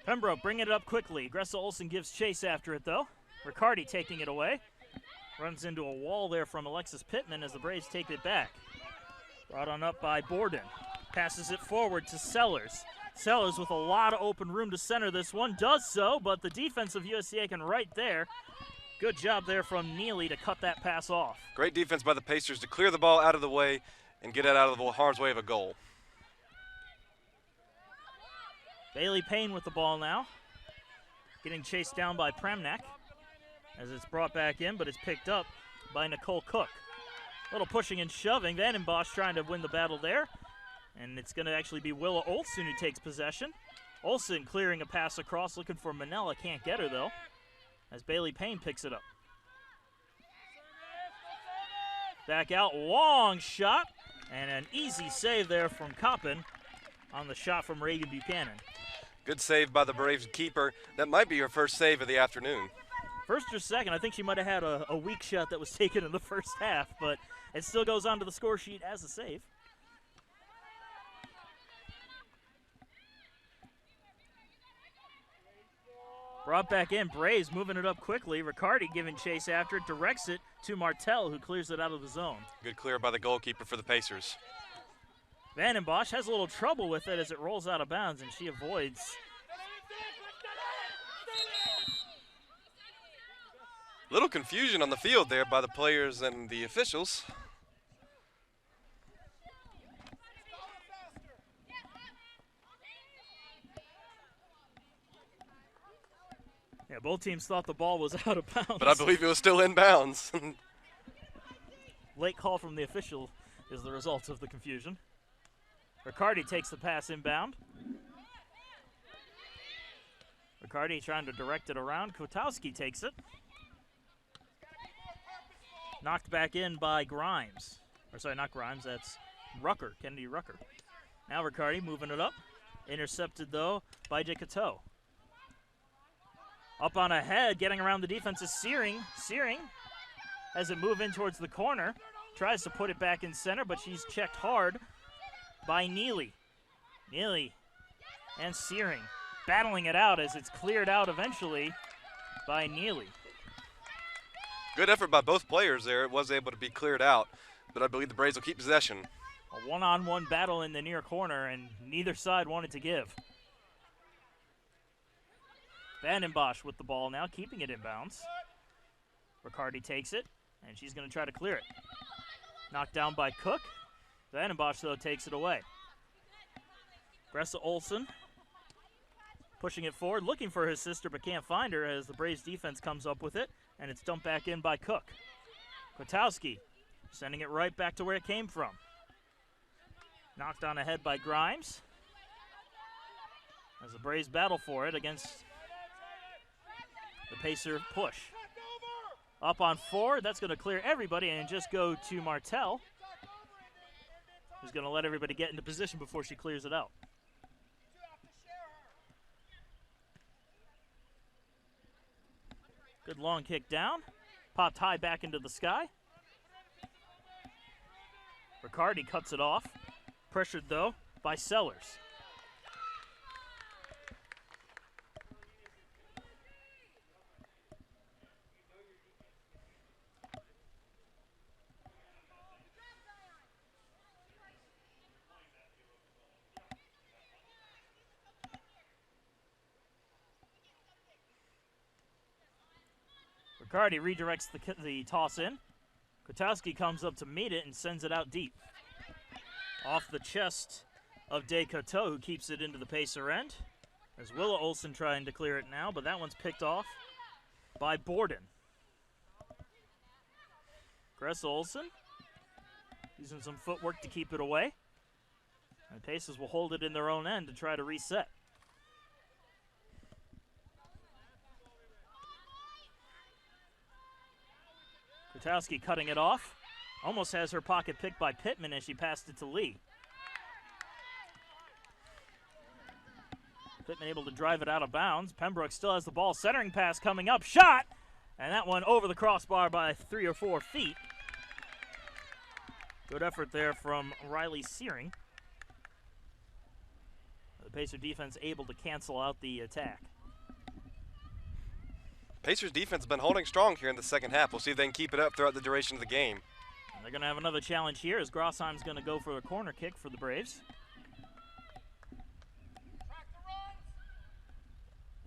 Pembroke bringing it up quickly. Gressa Olsen gives chase after it, though. Riccardi taking it away. Runs into a wall there from Alexis Pittman as the Braves take it back. Brought on up by Borden. Passes it forward to Sellers. Sellers with a lot of open room to center this one. Does so, but the defense of USC Aiken right there. Good job there from Neely to cut that pass off. Great defense by the Pacers to clear the ball out of the way and get it out of the harm's way of a goal. Bailey Payne with the ball now. Getting chased down by Premnak as it's brought back in, but it's picked up by Nicole Cook. A little pushing and shoving. Vandenbosch trying to win the battle there. And it's going to actually be Willa Olsen who takes possession. Olsen clearing a pass across, looking for Manella. Can't get her, though, as Bailey Payne picks it up. Back out, long shot, and an easy save there from Coppin on the shot from Reagan Buchanan. Good save by the Braves keeper. That might be her first save of the afternoon. First or second. I think she might have had a weak shot that was taken in the first half, but it still goes onto the score sheet as a save. Brought back in. Braves moving it up quickly. Riccardi giving chase after it, directs it to Martell, who clears it out of the zone. Good clear by the goalkeeper for the Pacers. Vandenbosch has a little trouble with it as it rolls out of bounds, and she avoids. Little confusion on the field there by the players and the officials. Yeah, both teams thought the ball was out of bounds. But I believe it was still in bounds. Late call from the official is the result of the confusion. Riccardi takes the pass inbound. Riccardi trying to direct it around. Kwiatkowski takes it. Knocked back in by Grimes. Or sorry, not Grimes, that's Rucker, Kennedy Rucker. Now Riccardi moving it up. Intercepted, though, by Jacateau. Up on ahead, getting around the defense is Searing. Searing has it move in towards the corner. Tries to put it back in center, but she's checked hard by Neely. Neely and Searing battling it out as it's cleared out eventually by Neely. Good effort by both players there. It was able to be cleared out, but I believe the Braves will keep possession. A one-on-one battle in the near corner, and neither side wanted to give. Vandenbosch with the ball now, keeping it in bounds. Riccardi takes it, and she's going to try to clear it. Knocked down by Cook. Vandenbosch, though, takes it away. Gressa Olsen pushing it forward, looking for his sister, but can't find her as the Braves defense comes up with it, and it's dumped back in by Cook. Kwiatkowski sending it right back to where it came from. Knocked on ahead by Grimes as the Braves battle for it against the Pacer push. Up on 4, that's going to clear everybody and just go to Martell. who's going to let everybody get into position before she clears it out. Good long kick down. Popped high back into the sky. Riccardi cuts it off. Pressured, though, by Sellers. Riccardi redirects the toss in. Kotowski comes up to meet it and sends it out deep. Off the chest of De Coteau, who keeps it into the Pacer end. There's Willa Olsen trying to clear it now, but that one's picked off by Borden. Gress Olsen using some footwork to keep it away. And the Pacers will hold it in their own end to try to reset. Kotowski cutting it off. Almost has her pocket picked by Pittman as she passed it to Lee. Pittman able to drive it out of bounds. Pembroke still has the ball. Centering pass coming up. Shot! And that one over the crossbar by 3 or 4 feet. Good effort there from Riley Searing. The Pacer defense able to cancel out the attack. Pacers defense has been holding strong here in the second half. We'll see if they can keep it up throughout the duration of the game. And they're going to have another challenge here as Grossheim's going to go for a corner kick for the Braves.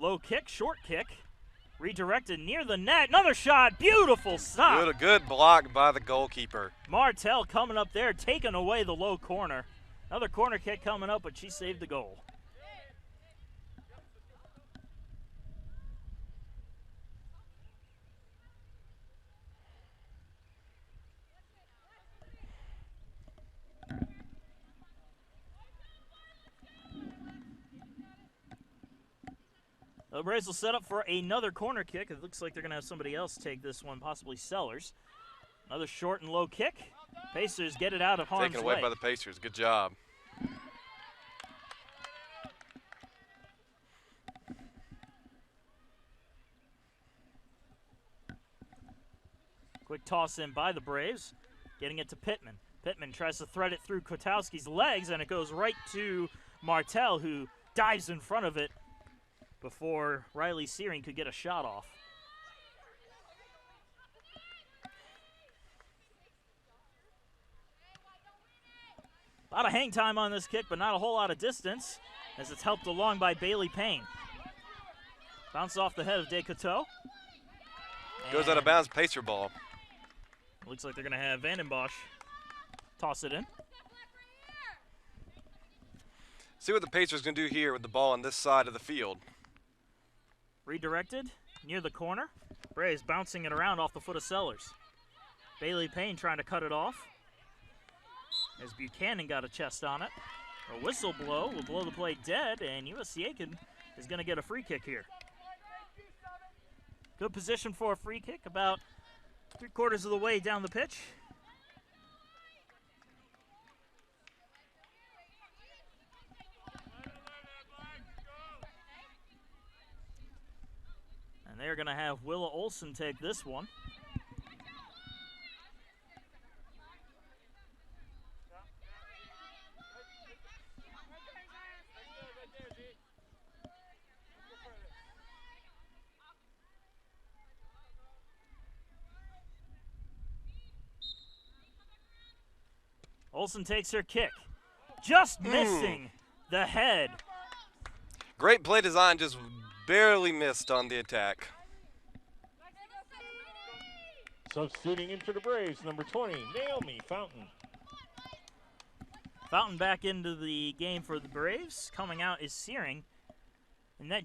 Low kick, short kick. Redirected near the net. Another shot. Beautiful stop. Good block by the goalkeeper. Martell coming up there, taking away the low corner. Another corner kick coming up, but she saved the goal. The Braves will set up for another corner kick. It looks like they're going to have somebody else take this one, possibly Sellers. Another short and low kick. Pacers get it out of harm's way. Taken away by the Pacers. Good job. Quick toss in by the Braves. Getting it to Pittman. Pittman tries to thread it through Kotowski's legs, and it goes right to Martell, who dives in front of it before Riley Searing could get a shot off. A lot of hang time on this kick, but not a whole lot of distance, as it's helped along by Bailey Payne. Bounce off the head of De Coteau. Goes out of bounds, Pacer ball. Looks like they're going to have Vandenbosch toss it in. See what the Pacers can do here with the ball on this side of the field. Redirected near the corner. Braves bouncing it around off the foot of Sellers. Bailey Payne trying to cut it off, as Buchanan got a chest on it. A whistle blow will blow the play dead, and USC Aiken is going to get a free kick here. Good position for a free kick, about 3/4 of the way down the pitch. And they're going to have Willa Olsen take this one. Olsen takes her kick. Just missing the head. Great play design, just barely missed on the attack. Substituting in for the Braves, number 20, Naomi Fountain. Fountain back into the game for the Braves. Coming out is Searing. And that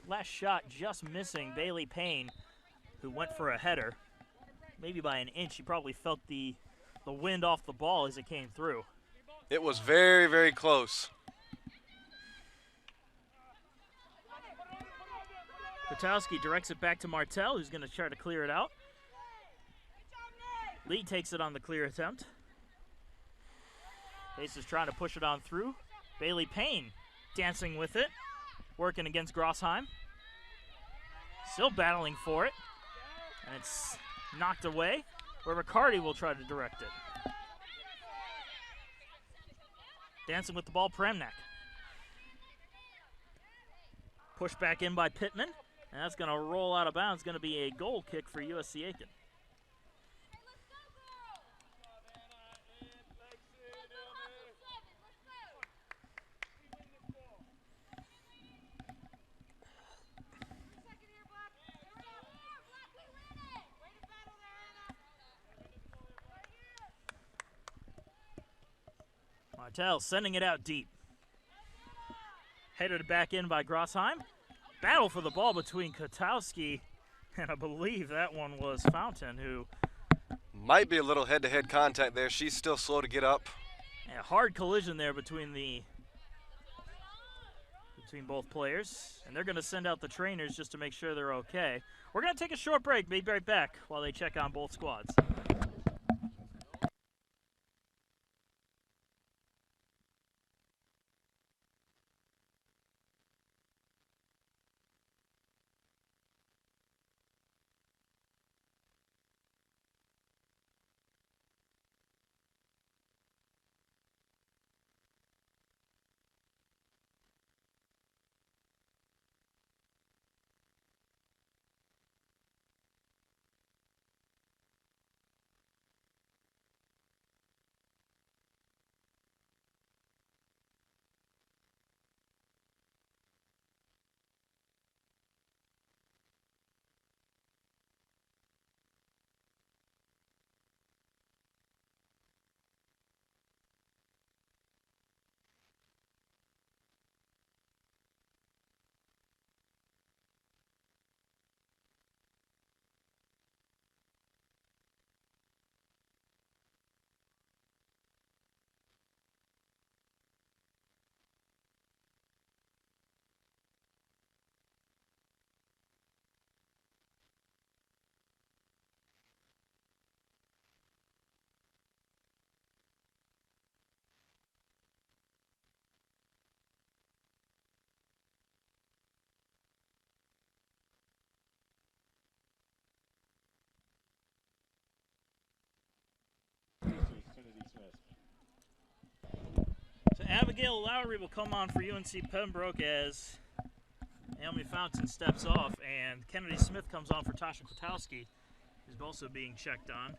last shot just missing Bailey Payne, who went for a header. Maybe by an inch. She probably felt the wind off the ball as it came through. It was very, very close. Kotowski directs it back to Martell, who's going to try to clear it out. Lee takes it on the clear attempt. Pacers trying to push it on through. Bailey Payne dancing with it, working against Grossheim. Still battling for it, and it's knocked away, where Riccardi will try to direct it. Dancing with the ball, Premnak. Pushed back in by Pittman, and that's going to roll out of bounds. Going to be a goal kick for USC Aiken. Martel sending it out deep. Headed back in by Grossheim. Battle for the ball between Kotowski and I believe that one was Fountain, who might be a little head-to-head contact there. She's still slow to get up. A hard collision there between both players, and they're going to send out the trainers just to make sure they're okay. We're going to take a short break. Be right back while they check on both squads. So Abigail Lowry will come on for UNC Pembroke as Naomi Fountain steps off, and Kennedy Smith comes on for Tasha Kotowski, who's also being checked on.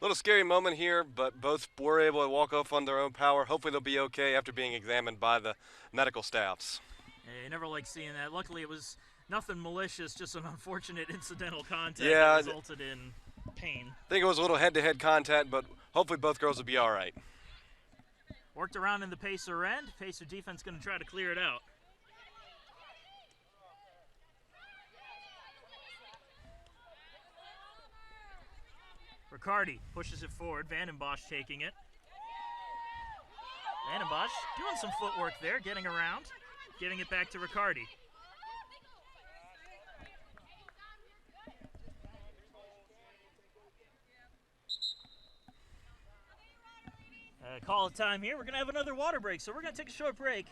Little scary moment here, but both were able to walk off on their own power. Hopefully they'll be okay after being examined by the medical staffs. Yeah, you never like seeing that. Luckily it was nothing malicious, just an unfortunate incidental contact that resulted in pain. I think it was a little head-to-head contact, but hopefully both girls will be all right. Worked around in the Pacer end. Pacer defense going to try to clear it out. Riccardi pushes it forward. Vandenbosch taking it. Vandenbosch doing some footwork there, getting around, giving it back to Riccardi. Call it time here. We're going to have another water break, so we're going to take a short break.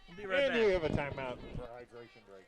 We'll be right back. And we have a timeout for hydration break.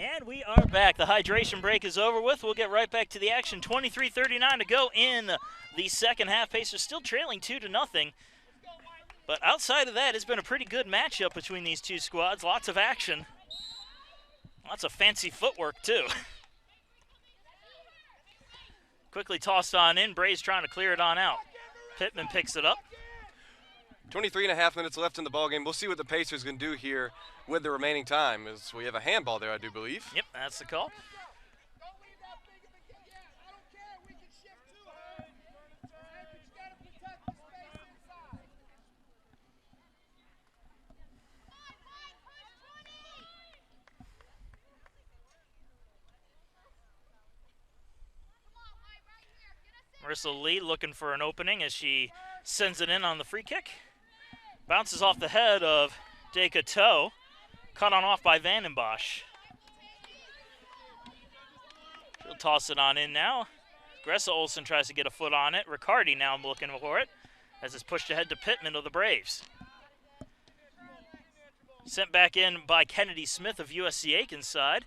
And we are back. The hydration break is over with. We'll get right back to the action. 23:39 to go in the second half. Pacers still trailing 2-0. But outside of that, it's been a pretty good matchup between these two squads. Lots of action. Lots of fancy footwork, too. Quickly tossed on in. Braves trying to clear it on out. Pittman picks it up. 23.5 minutes left in the ballgame. We'll see what the Pacers can do here with the remaining time, as we have a handball there, I do believe. Yep, that's the call. Marissa Lee looking for an opening as she sends it in on the free kick. Bounces off the head of Decato. Cut on off by Vandenbosch. She'll toss it on in now. Gressa Olsen tries to get a foot on it. Riccardi now looking for it as it's pushed ahead to Pittman of the Braves. Sent back in by Kennedy Smith of USC Aiken side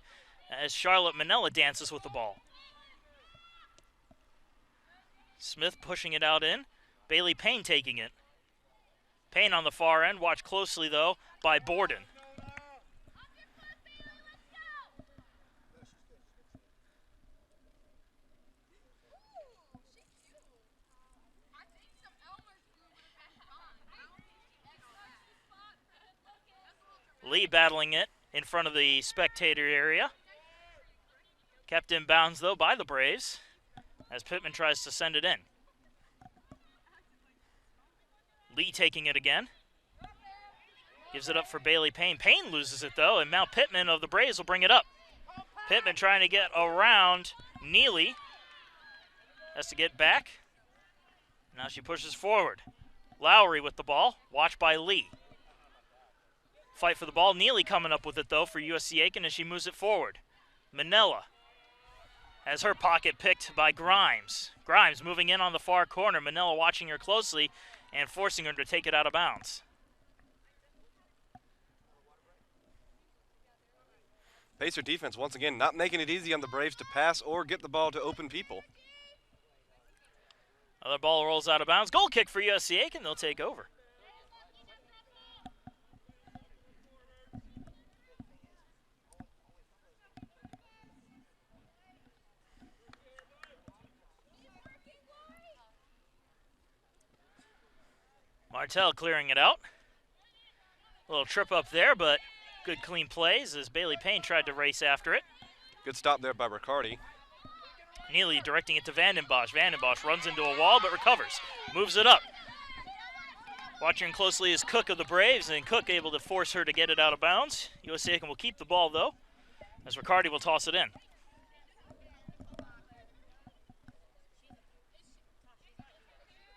as Charlotte Manella dances with the ball. Smith pushing it out in. Bailey Payne taking it. Payne on the far end. Watched closely, though, by Borden. Lee battling it in front of the spectator area. Kept in bounds, though, by the Braves as Pittman tries to send it in. Lee taking it again. Gives it up for Bailey Payne. Payne loses it, though, and now Pittman of the Braves will bring it up. Pittman trying to get around Neely. Has to get back. Now she pushes forward. Lowry with the ball. Watched by Lee. Fight for the ball. Neely coming up with it, though, for USC Aiken as she moves it forward. Manella has her pocket picked by Grimes. Grimes moving in on the far corner. Manella watching her closely and forcing her to take it out of bounds. Pacer defense, once again, not making it easy on the Braves to pass or get the ball to open people. Another ball rolls out of bounds. Goal kick for USC Aiken. They'll take over. Martell clearing it out. A little trip up there, but good clean plays as Bailey Payne tried to race after it. Good stop there by Riccardi. Neely directing it to Vandenbosch. Vandenbosch runs into a wall but recovers. Moves it up. Watching closely is Cook of the Braves, and Cook able to force her to get it out of bounds. USC Aiken will keep the ball, though, as Riccardi will toss it in.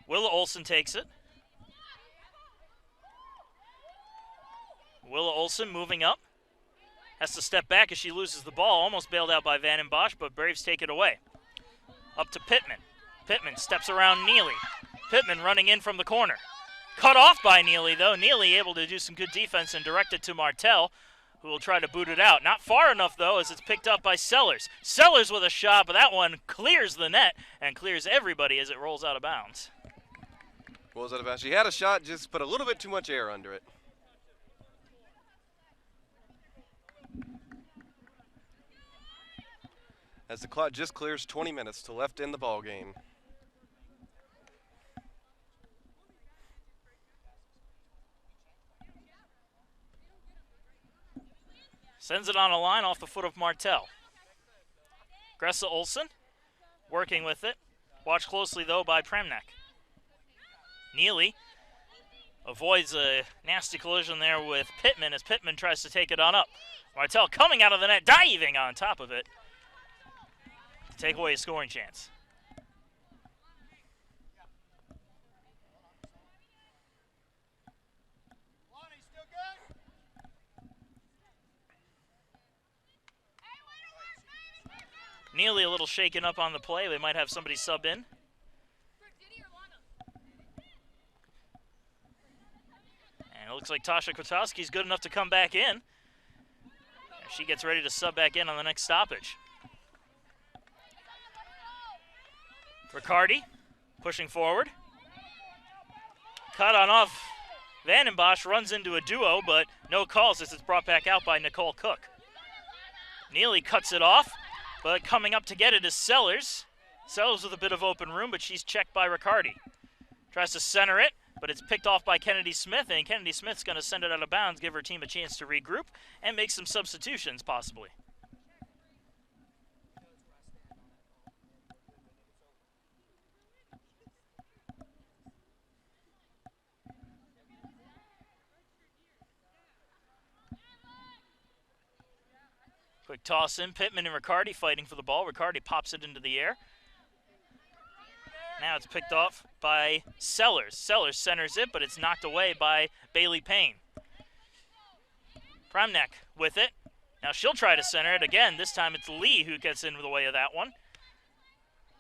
Willa Olsen takes it. Willa Olsen moving up. Has to step back as she loses the ball. Almost bailed out by Vandenbosch, but Braves take it away. Up to Pittman. Pittman steps around Neely. Pittman running in from the corner. Cut off by Neely, though. Neely able to do some good defense and direct it to Martell, who will try to boot it out. Not far enough, though, as it's picked up by Sellers. Sellers with a shot, but that one clears the net and clears everybody as it rolls out of bounds. What was that about? She had a shot, just put a little bit too much air under it. As the clock just clears 20 minutes to left in the ball game. Sends it on a line off the foot of Martell. Gressa Olsen working with it. Watched closely, though, by Premnek. Neely avoids a nasty collision there with Pittman as Pittman tries to take it on up. Martell coming out of the net, diving on top of it. Take away a scoring chance. Neely a little shaken up on the play. They might have somebody sub in. And it looks like Tasha Kwiatkowski's good enough to come back in. She gets ready to sub back in on the next stoppage. Riccardi pushing forward. Cut on off. Vandenbosch runs into a duo, but no calls as it's brought back out by Nicole Cook. Neely cuts it off, but coming up to get it is Sellers. Sellers with a bit of open room, but she's checked by Riccardi. Tries to center it, but it's picked off by Kennedy Smith, and Kennedy Smith's going to send it out of bounds, give her team a chance to regroup and make some substitutions possibly. Quick toss in, Pittman and Riccardi fighting for the ball. Riccardi pops it into the air. Now it's picked off by Sellers. Sellers centers it, but it's knocked away by Bailey Payne. Promneck with it. Now she'll try to center it again. This time it's Lee who gets in the way of that one.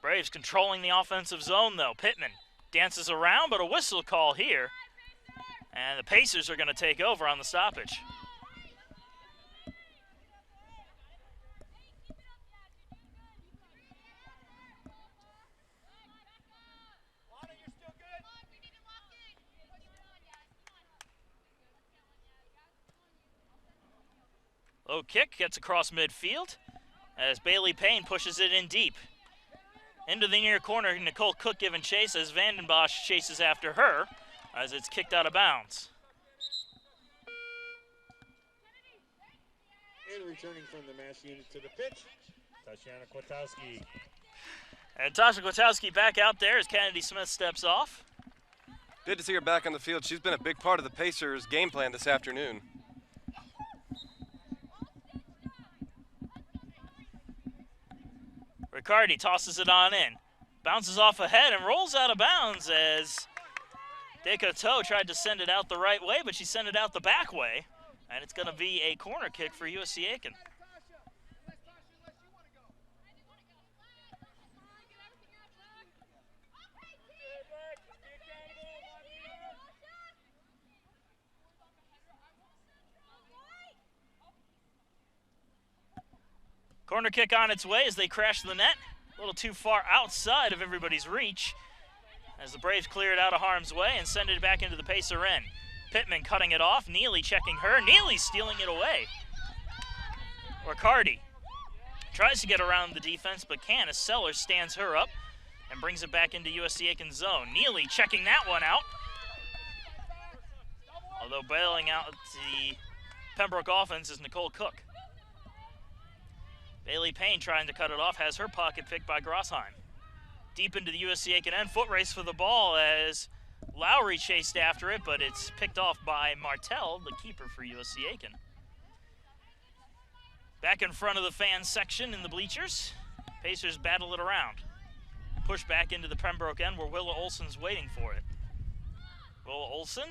Braves controlling the offensive zone, though. Pittman dances around, but a whistle call here. And the Pacers are going to take over on the stoppage. Low kick gets across midfield as Bailey Payne pushes it in deep. Into the near corner, Nicole Cook giving chase as Vandenbosch chases after her as it's kicked out of bounds. And returning from the match unit to the pitch, Tatiana Kwiatkowski. And Tasha Kwiatkowski back out there as Kennedy Smith steps off. Good to see her back on the field. She's been a big part of the Pacers' game plan this afternoon. Riccardi tosses it on in. Bounces off ahead and rolls out of bounds as Descoteaux tried to send it out the right way, but she sent it out the back way. And it's going to be a corner kick for USC Aiken. Corner kick on its way as they crash the net. A little too far outside of everybody's reach as the Braves clear it out of harm's way and send it back into the Pacer end. Pittman cutting it off. Neely checking her. Neely stealing it away. Riccardi tries to get around the defense but can't as Sellers stands her up and brings it back into USC Aiken's zone. Neely checking that one out. Although bailing out the Pembroke offense is Nicole Cook. Bailey Payne trying to cut it off, has her pocket picked by Grossheim. Deep into the USC Aiken end, foot race for the ball as Lowry chased after it, but it's picked off by Martell, the keeper for USC Aiken. Back in front of the fan section in the bleachers, Pacers battle it around. Push back into the Pembroke end where Willa Olson's waiting for it. Willa Olson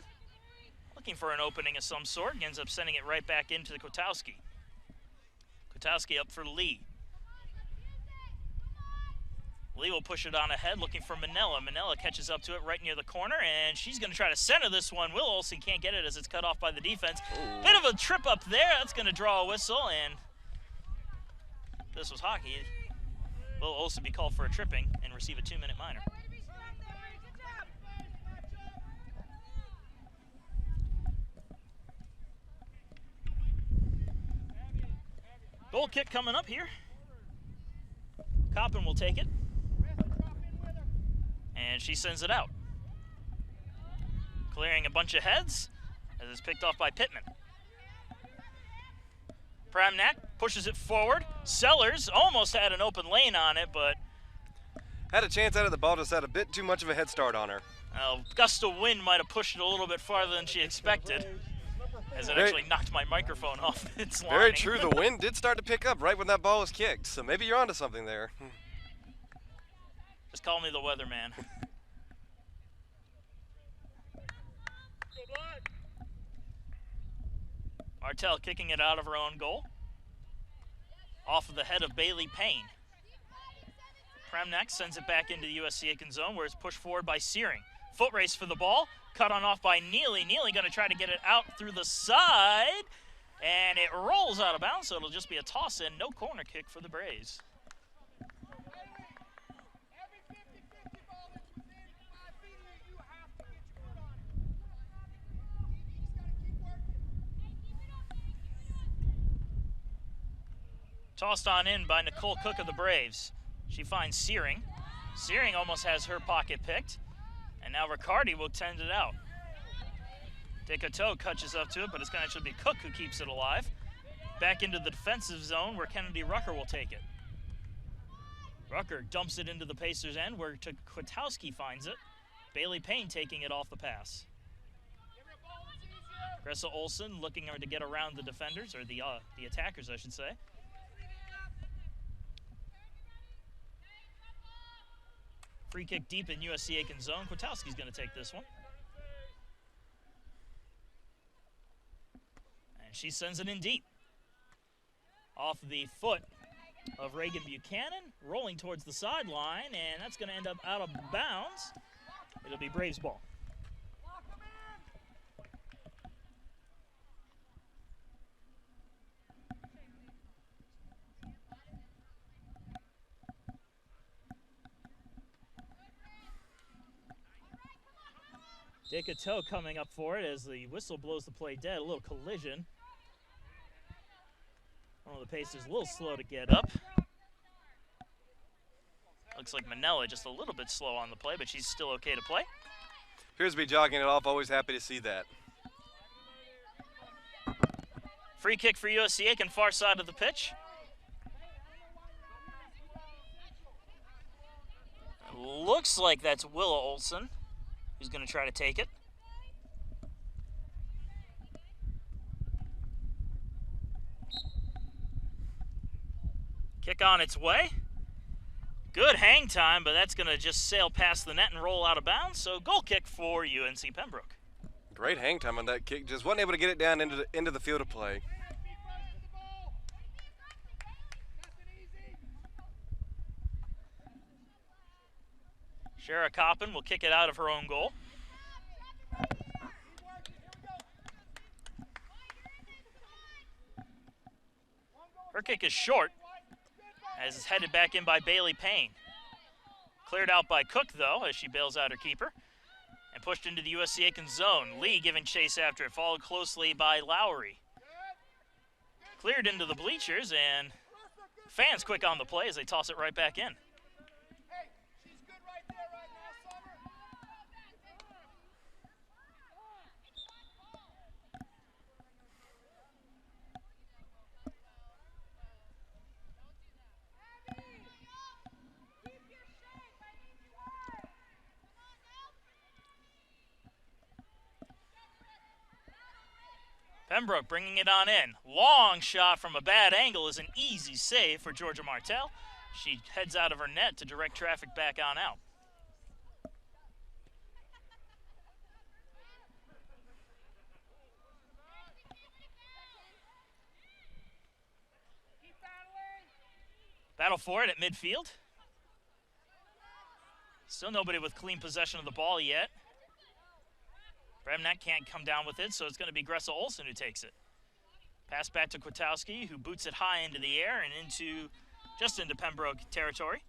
looking for an opening of some sort and ends up sending it right back into the Kwiatkowski. Kwiatkowski up for Lee. Lee will push it on ahead, looking for Manella. Manella catches up to it right near the corner, and she's going to try to center this one. Will Olson can't get it as it's cut off by the defense. Ooh. Bit of a trip up there. That's going to draw a whistle, and this was hockey. Will Olson be called for a tripping and receive a 2-minute minor. Goal kick coming up here. Coppin will take it. And she sends it out. Clearing a bunch of heads as it's picked off by Pittman. Pramnak pushes it forward. Sellers almost had an open lane on it, but had a chance out of the ball, just had a bit too much of a head start on her. Gust of wind might have pushed it a little bit farther than she expected, as it actually knocked my microphone off its line. Very true. The wind did start to pick up right when that ball was kicked, so maybe you're onto something there. Just call me the weatherman. Martell kicking it out of her own goal. Off of the head of Bailey Payne. Pramnak sends it back into the USC Aiken zone where it's pushed forward by Searing. Foot race for the ball. Cut on off by Neely. Neely going to try to get it out through the side. And it rolls out of bounds, so it'll just be a toss-in, no corner kick for the Braves. Tossed on in by Nicole Cook of the Braves. She finds Searing. Searing almost has her pocket picked. And now Riccardi will tend it out. Decoteau catches up to it, but it's going to actually be Cook who keeps it alive. Back into the defensive zone where Kennedy Rucker will take it. Rucker dumps it into the Pacers' end where Kwiatkowski finds it. Bailey Payne taking it off the pass. Gressa Olson looking to get around the defenders, or the attackers, I should say. Free kick deep in USC Aiken zone. Kwiatkowski's going to take this one. And she sends it in deep. Off the foot of Reagan Buchanan, rolling towards the sideline, and that's going to end up out of bounds. It'll be Braves ball. Decoteau coming up for it as the whistle blows the play dead. A little collision. One of the Pacers a little slow to get up. Looks like Manella just a little bit slow on the play, but she's still okay to play. Appears to be jogging it off. Always happy to see that. Free kick for USC Aiken, far side of the pitch. Looks like that's Willa Olson who's going to try to take it. Kick on its way. Good hang time, but that's going to just sail past the net and roll out of bounds. So goal kick for UNC Pembroke. Great hang time on that kick. Just wasn't able to get it down into the field of play. Shara Coppin will kick it out of her own goal. Her kick is short, as it's headed back in by Bailey Payne. Cleared out by Cook, though, as she bails out her keeper. And pushed into the USC Aiken zone. Lee giving chase after it, followed closely by Lowry. Cleared into the bleachers, and fans quick on the play as they toss it right back in. Pembroke bringing it on in. Long shot from a bad angle is an easy save for Georgia Martell. She heads out of her net to direct traffic back on out. Battle for it at midfield. Still nobody with clean possession of the ball yet. Bremnak can't come down with it, so it's going to be Gressa Olson who takes it. Pass back to Kwiatkowski, who boots it high into the air and just into Pembroke territory.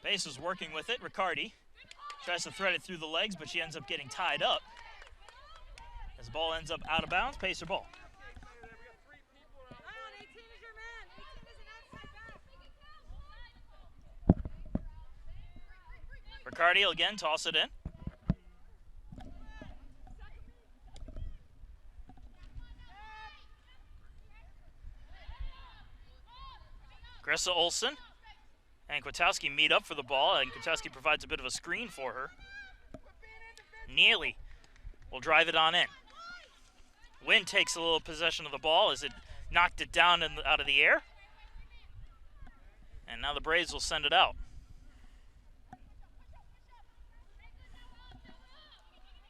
Pace is working with it. Riccardi tries to thread it through the legs, but she ends up getting tied up. As the ball ends up out of bounds, Pacer ball. Riccardi will again toss it in. Gressa Olson and Kwiatkowski meet up for the ball, and Kwiatkowski provides a bit of a screen for her. Neely will drive it on in. Wynn takes a little possession of the ball as it knocked it down out of the air. And now the Braves will send it out.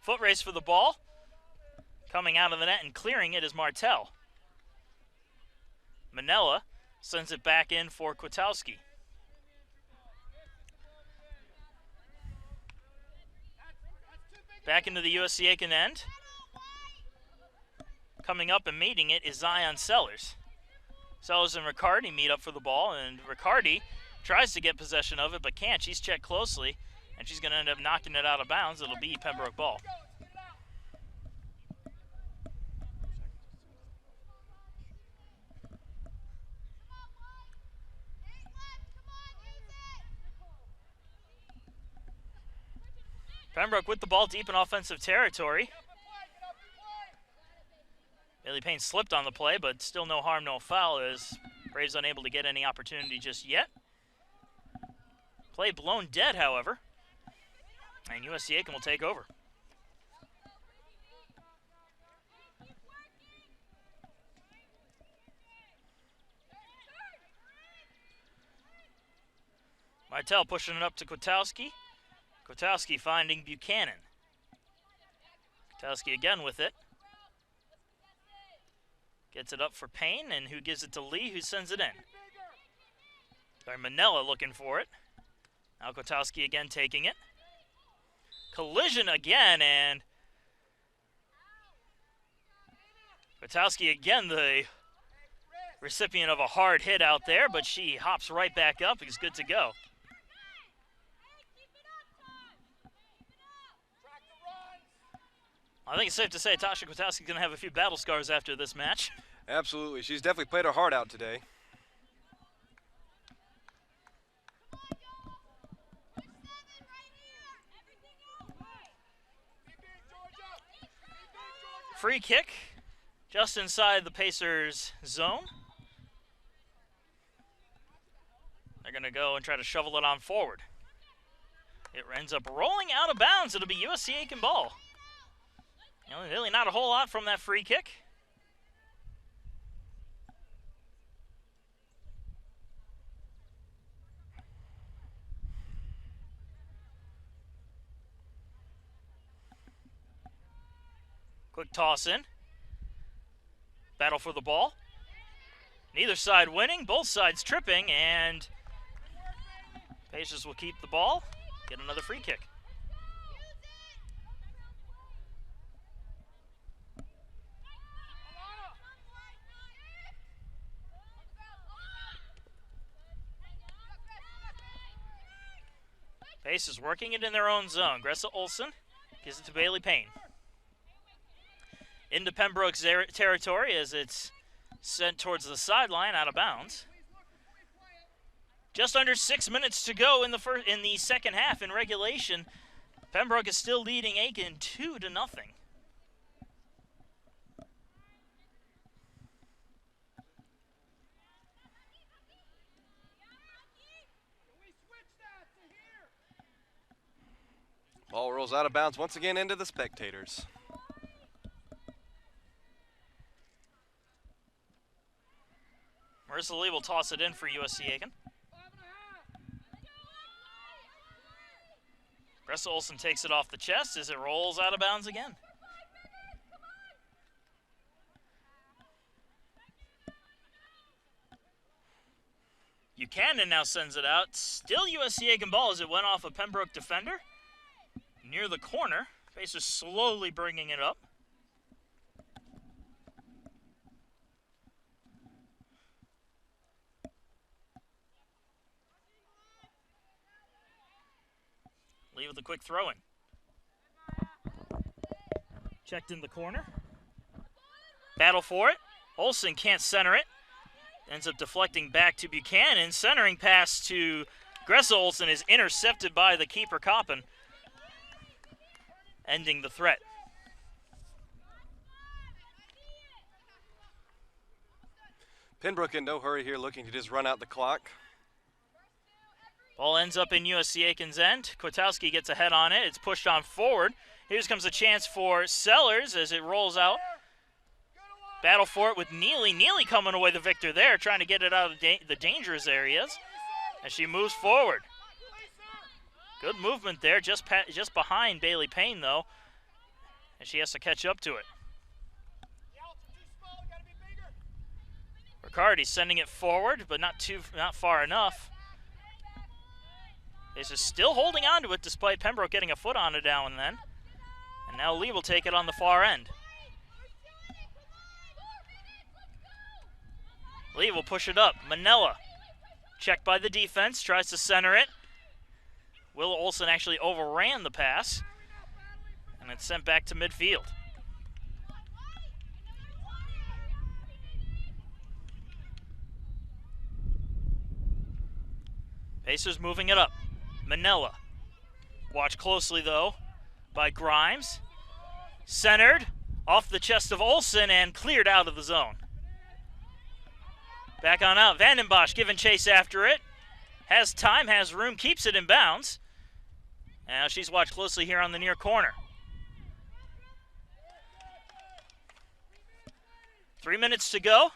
Foot race for the ball. Coming out of the net and clearing it is Martell. Manella Sends it back in for Kwiatkowski. Back into the USC Aiken end. Coming up and meeting it is Zion Sellers. Sellers and Riccardi meet up for the ball, and Riccardi tries to get possession of it but can't. She's checked closely, and she's going to end up knocking it out of bounds. It'll be Pembroke ball. Pembroke with the ball deep in offensive territory. Bailey Payne slipped on the play, but still no harm, no foul, as Braves unable to get any opportunity just yet. Play blown dead, however, and USC Aiken will take over. Martel pushing it up to Kwiatkowski. Kwiatkowski finding Buchanan. Kwiatkowski again with it. Gets it up for Payne, and who gives it to Lee, who sends it in. Sorry, Manella looking for it. Now Kwiatkowski again taking it. Collision again, and Kwiatkowski again the recipient of a hard hit out there, but she hops right back up. He's good to go. I think it's safe to say Tasha Kwiatkowski is going to have a few battle scars after this match. Absolutely. She's definitely played her heart out today. Free kick just inside the Pacers' zone. They're going to go and try to shovel it on forward. It ends up rolling out of bounds. It'll be USC Aiken ball. You know, really not a whole lot from that free kick. Quick toss in. Battle for the ball. Neither side winning, both sides tripping, and Pacers will keep the ball, get another free kick. Pacers working it in their own zone. Gressa Olsen gives it to Bailey Payne. Into Pembroke's territory as it's sent towards the sideline, out of bounds. Just under 6 minutes to go in the second half in regulation. Pembroke is still leading Aiken 2-0. Ball rolls out of bounds once again into the spectators. Marissa Lee will toss it in for USC Aiken. Gressa Olsen takes it off the chest as it rolls out of bounds again. Buchanan now sends it out. Still USC Aiken ball as it went off a Pembroke defender. Near the corner. Pacers slowly bringing it up. Lee with a quick throw in. Checked in the corner. Battle for it. Olsen can't center it. Ends up deflecting back to Buchanan. Centering pass to Gressa Olsen is intercepted by the keeper Coppin, ending the threat. Pembroke in no hurry here, looking to just run out the clock. Ball ends up in USC Aiken's end. Kwiatkowski gets a head on it. It's pushed on forward. Here comes a chance for Sellers as it rolls out. Battle for it with Neely. Neely coming away the victor there, trying to get it out of the dangerous areas as she moves forward. Good movement there, just behind Bailey Payne, though, and she has to catch up to it. Riccardi sending it forward, but not far enough. Pacers still holding on to it despite Pembroke getting a foot on it now and then. And now Lee will take it on the far end. Lee will push it up. Manella, checked by the defense, tries to center it. Will Olson actually overran the pass, and it's sent back to midfield. Pacers moving it up. Manella. Watch closely, though, by Grimes. Centered, off the chest of Olson, and cleared out of the zone. Back on out. Vandenbosch giving chase after it. Has time, has room, keeps it in bounds. Now she's watched closely here on the near corner. 3 minutes to go.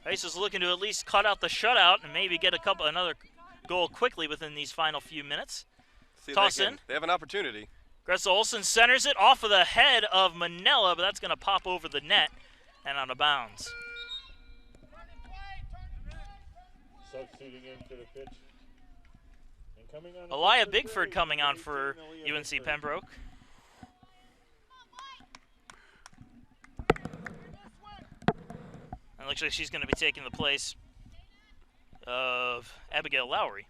Pacers looking to at least cut out the shutout and maybe get another goal quickly within these final few minutes. Toss in. They have an opportunity. Gressa Olson centers it off of the head of Manella, but that's going to pop over the net and out of bounds. Substituting into the pitch. And coming on Elia Bigford coming on for UNC Pembroke. And it looks like she's going to be taking the place of Abigail Lowry.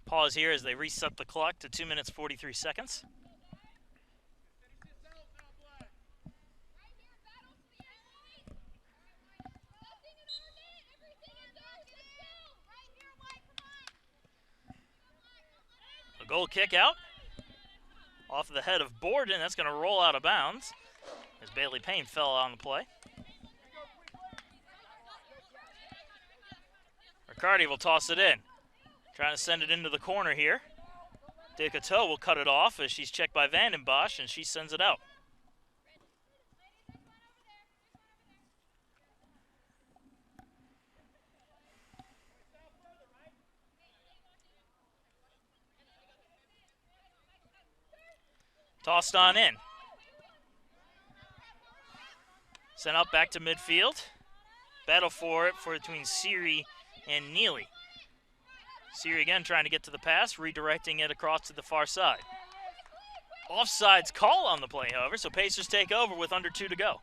Pause here as they reset the clock to 2 minutes 43 seconds. A goal kick out off the head of Borden. That's going to roll out of bounds as Bailey Payne fell on the play. Riccardi will toss it in. Trying to send it into the corner here. Decato will cut it off as she's checked by Vandenbosch, and she sends it out. Tossed on in. Sent out back to midfield. Battle for it between Siri and Neely. Siri again trying to get to the pass, redirecting it across to the far side. Offsides call on the play, however, so Pacers take over with under 2 to go.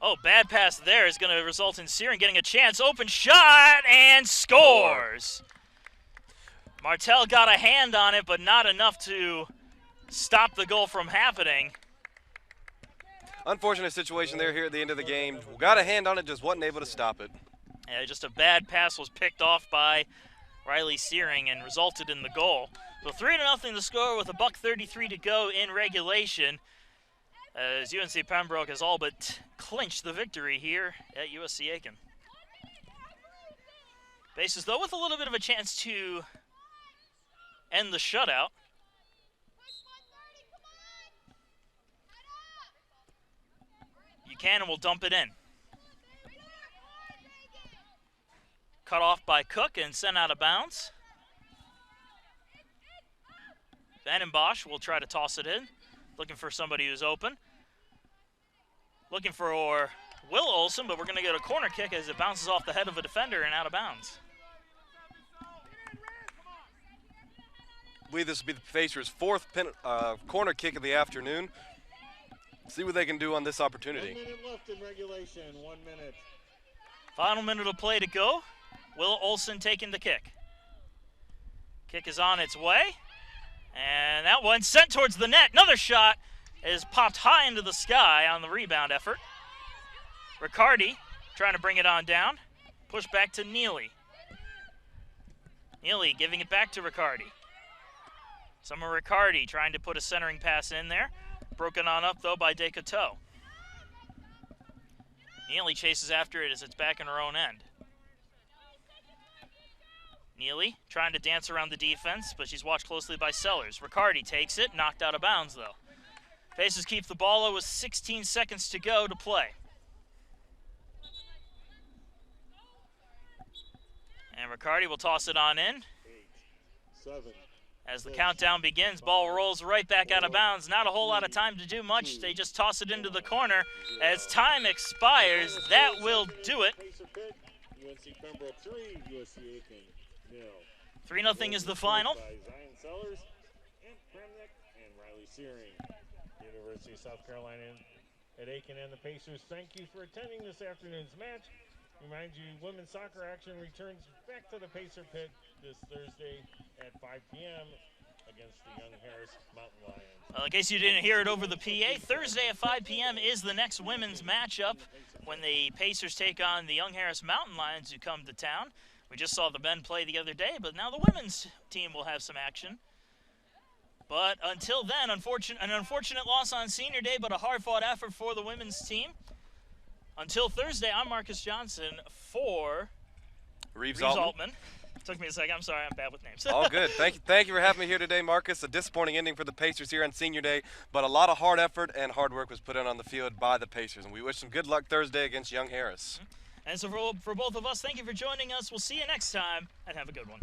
Oh, bad pass there is going to result in Siri getting a chance. Open shot and scores. Martell got a hand on it, but not enough to stop the goal from happening. Unfortunate situation there here at the end of the game. Got a hand on it, just wasn't able to stop it. Yeah, just a bad pass was picked off by Riley Searing and resulted in the goal. So 3-0 the score with $1:33 to go in regulation, as UNC Pembroke has all but clinched the victory here at USC Aiken. Bases, though, with a little bit of a chance to end the shutout. Buchanan will dump it in. Cut off by Cook and sent out of bounds. Vandenbosch will try to toss it in, looking for somebody who's open. Looking for Will Olson, but we're going to get a corner kick as it bounces off the head of a defender and out of bounds. I believe this will be the Pacers' fourth corner kick of the afternoon. See what they can do on this opportunity. 1 minute left in regulation, 1 minute. Final minute of play to go. Will Olson taking the kick. Kick is on its way. And that one sent towards the net. Another shot is popped high into the sky on the rebound effort. Riccardi trying to bring it on down. Push back to Neely. Neely giving it back to Riccardi. Riccardi trying to put a centering pass in there. Broken on up, though, by Decato. Neely chases after it as it's back in her own end. Neely trying to dance around the defense, but she's watched closely by Sellers. Riccardi takes it, knocked out of bounds though. Pacers keep the ball with 16 seconds to go to play. And Riccardi will toss it on in. 8, 7. As the countdown begins, ball rolls right back out of bounds. Not a whole lot of time to do much. They just toss it into the corner. As time expires, that will do it. UNC Pembroke 3, USC Aiken 0. 3-0 is the final. By Zion Sellers and Pembroke and Riley Searing. University of South Carolina at Aiken and the Pacers, thank you for attending this afternoon's match. Remind you, women's soccer action returns back to the Pacer Pit this Thursday at 5 p.m. against the Young Harris Mountain Lions. Well, in case you didn't hear it over the PA, Thursday at 5 p.m. is the next women's matchup when the Pacers take on the Young Harris Mountain Lions who come to town. We just saw the men play the other day, but now the women's team will have some action. But until then, an unfortunate loss on senior day, but a hard-fought effort for the women's team. Until Thursday, I'm Marcus Johnson for Reeves Altman. Altman. Took me a second. I'm sorry. I'm bad with names. All good. Thank you for having me here today, Marcus. A disappointing ending for the Pacers here on Senior Day, but a lot of hard effort and hard work was put in on the field by the Pacers, and we wish them good luck Thursday against Young Harris. And so for both of us, thank you for joining us. We'll see you next time, and have a good one.